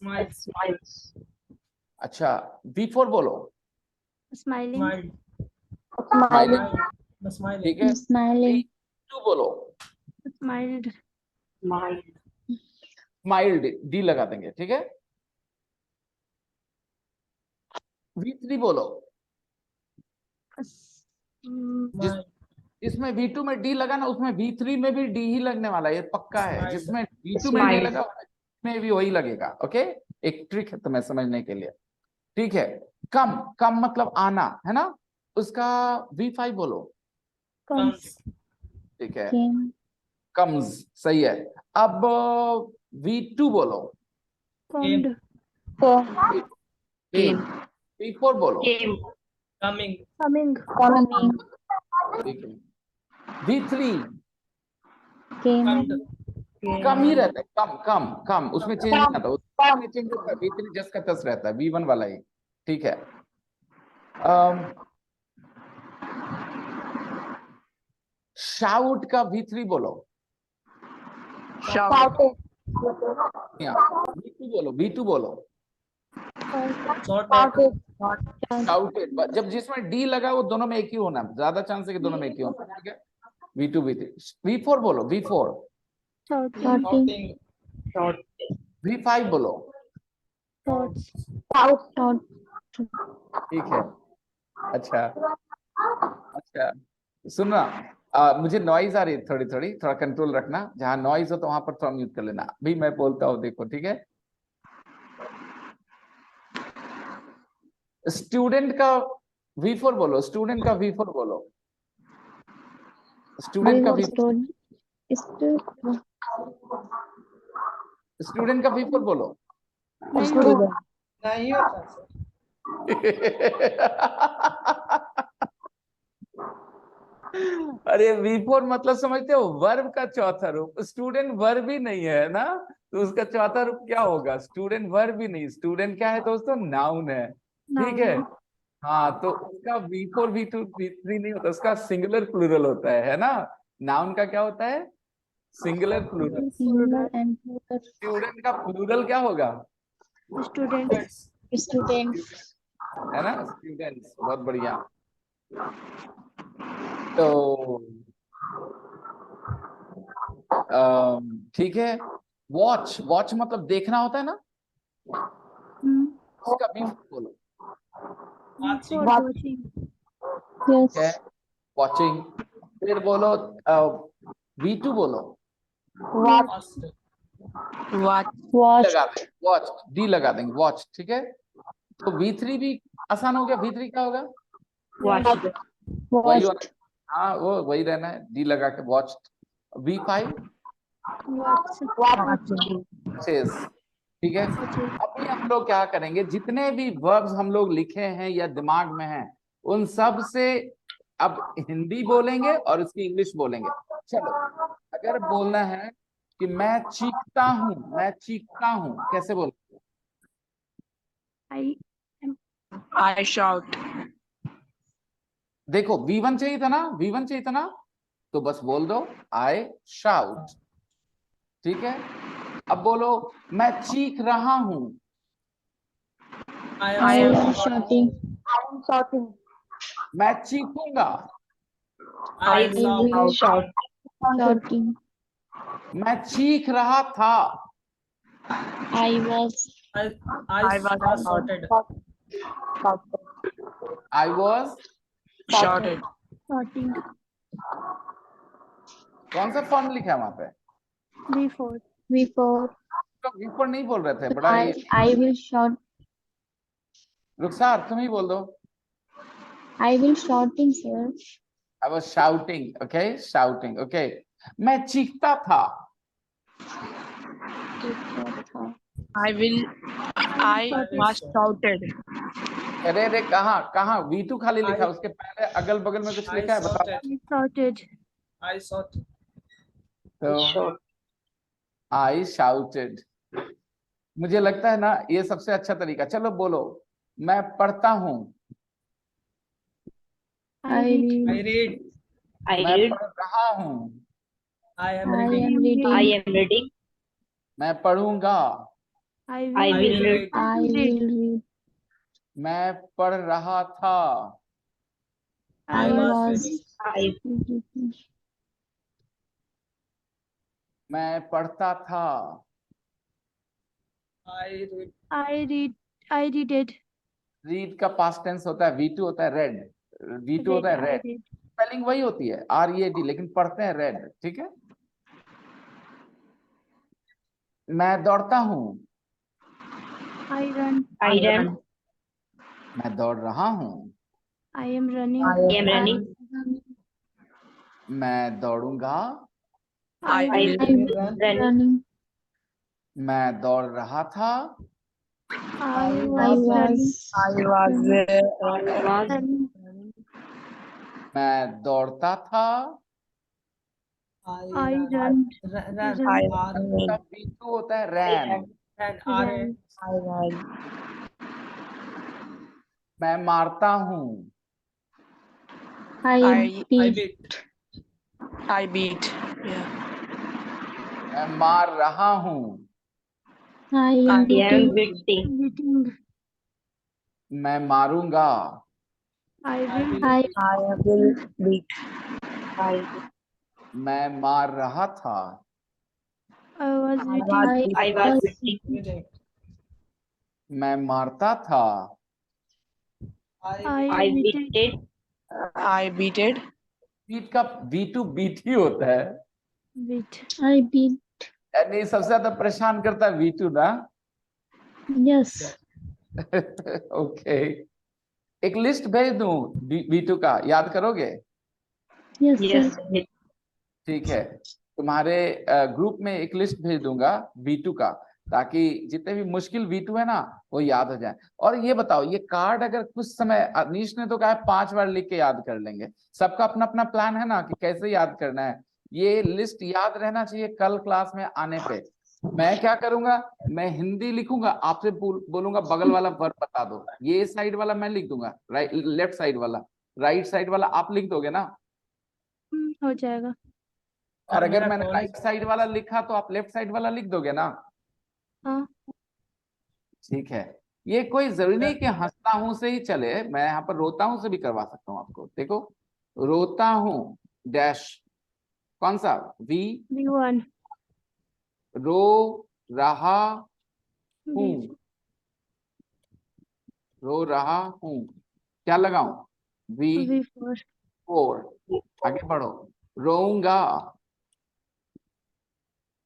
Smiles. Smiles. अच्छा, V4 बोलो। Smiling. Smiled. Smiling, Smiling. ठीक है। smiling, V2 बोलो। Smiled. Smile. स्माइल्ड, डी लगा देंगे, ठीक है। V3 बोलो। Mm, जिसमें V2 में डी लगा ना, उसमें V3 में भी डी ही लगने वाला है, ये पक्का है। Smile. जिसमें V2 में डी Smile. लगा में भी वही लगेगा, ओके। एक ट्रिक है तुम्हें समझने के लिए, ठीक है। कम, कम मतलब आना, है ना, उसका V5 बोलो। comes. ठीक है, came, कम्स, सही है। अब V2 बोलो। Comed. Came। V4 बोलो। Came. Coming. Coming. coming, ठीक है। V3 came, कम ही रहता है, कम कम कम, उसमें चेंज नहीं आता, उसमें चेंज होता है। V3 जस्ट का तस रहता है, V1 वाला ही, ठीक है। शाउट का V3 बोलो। Shout. V2 बोलो, V2 बोलो। Short. शाउटेड, जब जिसमें डी लगा वो दोनों में एक ही होना, ज्यादा चांस है कि दोनों में एक ही होना, ठीक है। V2 V3। V4 बोलो, V4। Shouting. Short. V5 बोलो। Shorts. shout, ठीक है, अच्छा अच्छा, सुनना, मुझे नॉइज आ रही है थोड़ी थोड़ी, थोड़ा कंट्रोल रखना, जहां नॉइज हो तो वहां पर थोड़ा म्यूट कर लेना। अभी मैं बोलता हूँ, देखो, ठीक है। स्टूडेंट का V4 बोलो, स्टूडेंट का V4 बोलो। स्टूडेंट का V4, stood, स्टूडेंट का V4 बोलो। नहीं नहीं होता सर। अरे V4 मतलब समझते हो, वर्ब का चौथा रूप। स्टूडेंट वर्ब ही नहीं है ना, तो उसका चौथा रूप क्या होगा? स्टूडेंट वर्ब ही नहीं, स्टूडेंट क्या है दोस्तों? नाउन है। ठीक है, हाँ, तो उसका V4 V2 V3 नहीं होता, उसका सिंगुलर प्लूरल होता है ना। नाउन का क्या होता है? Singular plural. Singular and plural. Student का प्लूरल क्या होगा? स्टूडेंट्स। स्टूडेंट्स। है ना, स्टूडेंट्स। बहुत बढ़िया। तो ठीक है, वॉच, वॉच मतलब देखना होता है ना, उसका भी बोलो। वॉचिंग। ठीक है, यस। वॉचिंग। फिर बोलो V2 बोलो। Watched। Watch. वॉच। लगा देंगे, वॉच, डी लगा देंगे, वॉच। ठीक है, तो V3 भी आसान हो गया। V3 क्या होगा? watched, वही वॉच। होना, हाँ वो वही रहना है, डी लगा के वॉच। V5 watches. ठीक है, अभी हम लोग क्या करेंगे, जितने भी वर्ब्स हम लोग लिखे हैं या दिमाग में हैं, उन सब से अब हिंदी बोलेंगे और उसकी इंग्लिश बोलेंगे। चलो, अगर बोलना है कि मैं चीखता हूँ, मैं चीखता हूँ, कैसे बोलेंगे? आई I shout. देखो V1 चाहिए था ना, V1 चाहिए था ना, तो बस बोल दो आई शाउट। ठीक है, अब बोलो मैं चीख रहा हूँ। I I am am shouting. मैं चीखूंगा। I I will shout, shouting. मैं चीख रहा था। I was. I I was sorted। I was, shouted. Shouting. कौन सा फॉर्म लिखा है वहां पे? V4। बिफोर। तो V4 नहीं बोल रहे थे, बड़ा ही। I will shot. रुखसार तुम ही बोल दो। I will shouting sir. I was shouting. Okay, shouting. Okay, मैं चीखता था। I was shouted. अरे रे, कहाँ कहाँ V2 खाली लिखा, I- उसके पहले अगल बगल में कुछ I लिखा है, बताओ। sorted। शॉर्टेज। I sorted। तो shout, आई शाउटेड। मुझे लगता है ना ये सबसे अच्छा तरीका। चलो बोलो, मैं पढ़ता हूँ। I I read। I मैं read, पढ़ रहा हूँ। I am I reading। Am reading. I am reading, मैं पढ़ूंगा। आई I I will will read, read। I will read. मैं पढ़ रहा था। I I was was reading। मैं पढ़ता था। I read। I readed. Read का पास्ट टेंस होता है, V2 होता है रेड। V2 होता है रेड, स्पेलिंग वही होती है READ, लेकिन पढ़ते हैं रेड। ठीक है, मैं दौड़ता हूँ। I run. I run, मैं दौड़ रहा हूँ। I am running. I am running, मैं दौड़ूंगा। I I will will run। Running. मैं दौड़ रहा था। I I was was. was, running. मैं दौड़ता था। I run। Run. Run। I उसका V2 होता है रैन। Ran। RA। मैं मारता हूँ। I I I beat. beat। I beat. Yeah. मैं मार रहा हूँ। I am I I am beating. beating, meeting. मैं मारूंगा। I I will. will। I I will beat. I मैं मार रहा था। I was I meeting. I was beating, Reading। मैं मारता था। I I I meeting. beated, I beated. Beat का V2 बीट ही होता है, बीट। I beat. यानी सबसे ज्यादा परेशान करता है V2 ना। यस। ओके, एक लिस्ट भेज दूं V2 का, याद करोगे? Yes yes, sir. ठीक है, तुम्हारे ग्रुप में एक लिस्ट भेज दूंगा V2 का। ताकि जितने भी मुश्किल V2 है ना वो याद हो जाए। और ये बताओ, ये कार्ड अगर कुछ समय, अनीश ने तो कहा 5 बार लिख के याद कर लेंगे, सबका अपना अपना प्लान है ना कि कैसे याद करना है। ये लिस्ट याद रहना चाहिए कल क्लास में आने पे। मैं क्या करूंगा, मैं हिंदी लिखूंगा, आपसे बोलूंगा बगल वाला वर्ब बता दो। ये साइड वाला मैं लिख दूंगा, राइट लेफ्ट साइड वाला, राइट साइड वाला आप लिख दोगे ना। हो जाएगा। और सर अगर मेरा मैंने कॉलेज राइट साइड वाला लिखा तो आप लेफ्ट साइड वाला लिख दोगे ना। हाँ। ठीक है, ये कोई जरूरी नहीं कि हंसता हूं से ही चले, मैं यहाँ पर रोता हूं से भी करवा सकता हूँ आपको। देखो, रोता हूं डैश, कौन सा V1 रो रहा हूं, V4 रो रहा हूं, क्या लगाऊं, V4 V4। आगे बढ़ो, रोऊंगा,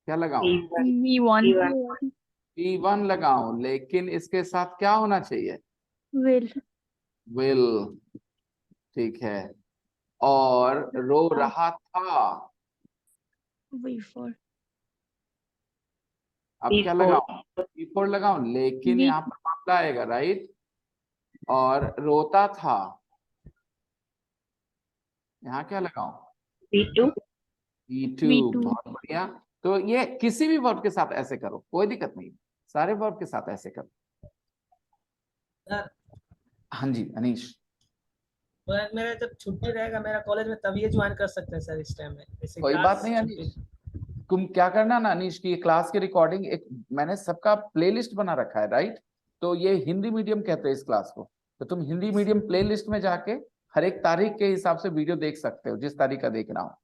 क्या लगाऊं, V1 V1 V1 लगाऊं, लेकिन इसके साथ क्या होना चाहिए, Will विल। ठीक है, और रो रहा था, V4 अब क्या V4 लगाऊं, V4 लगाऊं, लेकिन V यहाँ पर मामला आएगा, राइट। और रोता था, यहाँ क्या लगाऊं, V2 V2। V2 बहुत बढ़िया। तो ये किसी भी वर्ब के साथ ऐसे करो, कोई दिक्कत नहीं, सारे वर्ब के साथ ऐसे करो। सर हाँ जी अनीश। मेरा जब छुट्टी रहेगा मेरा कॉलेज में, तभी ये ज्वाइन कर सकते हैं सर इस टाइम में, जैसे कोई बात नहीं अनीश, तुम क्या करना ना अनीश की क्लास की रिकॉर्डिंग, एक मैंने सबका प्लेलिस्ट बना रखा है, राइट। तो ये हिंदी मीडियम कहते हैं इस क्लास को, तो तुम हिंदी मीडियम प्लेलिस्ट में जाके हर एक तारीख के हिसाब से वीडियो देख सकते हो, जिस तारीख का देखना हो।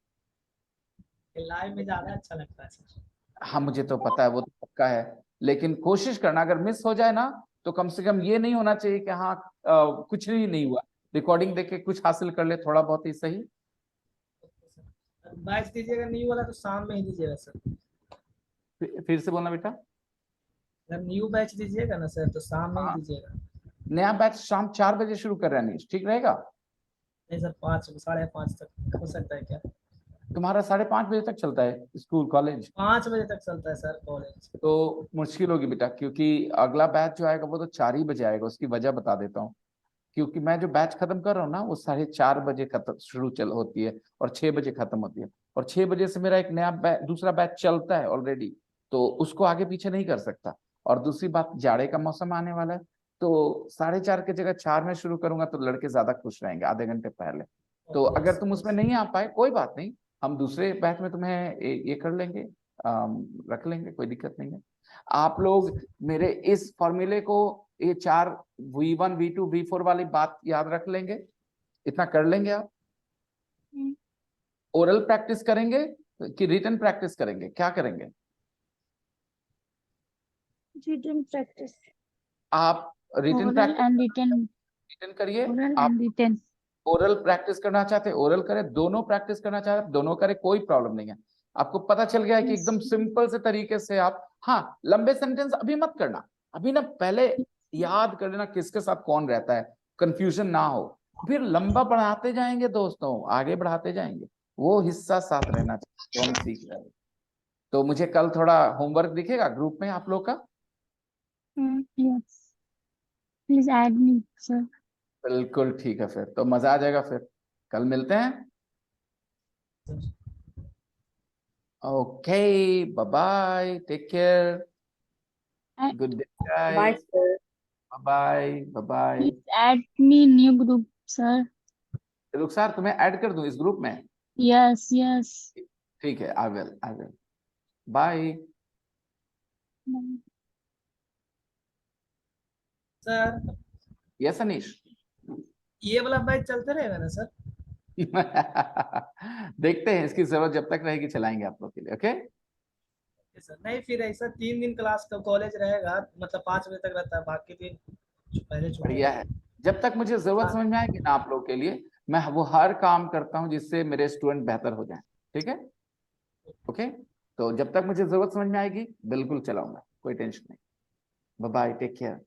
लाइव में ज्यादा अच्छा लगता है सर। हाँ मुझे तो पता है, वो तो पक्का है, लेकिन कोशिश करना अगर मिस हो जाए ना तो कम से कम ये नहीं होना चाहिए कि हाँ कुछ भी नहीं हुआ, रिकॉर्डिंग देख के कुछ हासिल कर ले, थोड़ा बहुत ही सही। बैच दीजिएगा न्यू वाला तो शाम में ही दीजिएगा सर। फिर से बोलना बेटा। अगर न्यू बैच दीजिएगा ना सर तो शाम में ही हाँ, दीजिएगा। नया बैच शाम 4 बजे शुरू कर रहे हैं अनीश, ठीक रहेगा। नहीं सर 5 5:30 तक हो सकता है क्या? तुम्हारा 5:30 बजे तक चलता है स्कूल कॉलेज, 5 बजे तक चलता है सर कॉलेज। तो मुश्किल होगी बेटा, क्योंकि अगला बैच जो आएगा वो तो 4 ही बजे आएगा। उसकी वजह बता देता हूँ, क्योंकि मैं जो बैच खत्म कर रहा हूँ ना वो 4:30 खत्म शुरू चल होती है और 6 बजे खत्म होती है। और 6 बजे से मेरा एक नया दूसरा बैच चलता है ऑलरेडी, तो उसको आगे पीछे नहीं कर सकता। और दूसरी बात, जाड़े का मौसम आने वाला है, तो 4:30 की जगह 4 में शुरू करूंगा तो लड़के ज्यादा खुश रहेंगे आधे घंटे पहले। तो अगर तुम उसमें नहीं आ पाए कोई बात नहीं, हम दूसरे बैच में तुम्हें ये कर लेंगे, रख लेंगे, कोई दिक्कत नहीं है। आप लोग मेरे इस फॉर्मूले को, ये 4 V1 V2 V4 वाली बात याद रख लेंगे, इतना कर लेंगे आप। ओरल प्रैक्टिस करेंगे कि रिटन प्रैक्टिस करेंगे, क्या करेंगे Written practice आप, written oral practice and written written करिए। oral आप and written ओरल प्रैक्टिस करना चाहते हैं ओरल करें, दोनों प्रैक्टिस करना चाहते हैं दोनों करें, कोई प्रॉब्लम नहीं है। आपको पता चल गया है कि yes एकदम सिंपल से तरीके से आप, हाँ लंबे सेंटेंस अभी मत करना, अभी ना पहले याद कर लेना किसके साथ कौन रहता है, कंफ्यूजन ना हो, फिर लंबा बढ़ाते जाएंगे दोस्तों, आगे बढ़ाते जाएंगे, वो हिस्सा साथ रहना चाहिए तो हम सीख रहे हैं। तो मुझे कल थोड़ा होमवर्क दिखेगा ग्रुप में आप लोग का। yes please add me sir बिल्कुल ठीक है, फिर तो मजा आ जाएगा, फिर कल मिलते हैं। Okay, bye bye, take care, I- good day Bye guys, sir. Bye bye. please add me new group sir Rukhsar तुम्हें ऐड कर दूं इस ग्रुप में, yes ठीक है, I will, bye. Bye. Sir yes Anish. ये वाला बैच चलते रहेगा ना सर? देखते हैं, इसकी जरूरत जब तक रहेगी चलाएंगे आप लोग के लिए, ओके। सर नहीं, फिर ऐसा 3 दिन क्लास का कॉलेज रहेगा, मतलब 5 बजे तक रहता है, बाकी दिन पहले छुट्टी। बढ़िया है, जब तक मुझे जरूरत समझ में आएगी ना आप लोग के लिए, मैं वो हर काम करता हूँ जिससे मेरे स्टूडेंट बेहतर हो जाएं, ठीक है, ओके। तो जब तक मुझे जरूरत समझ में आएगी बिल्कुल चलाऊंगा, कोई टेंशन नहीं। Bye bye, take care.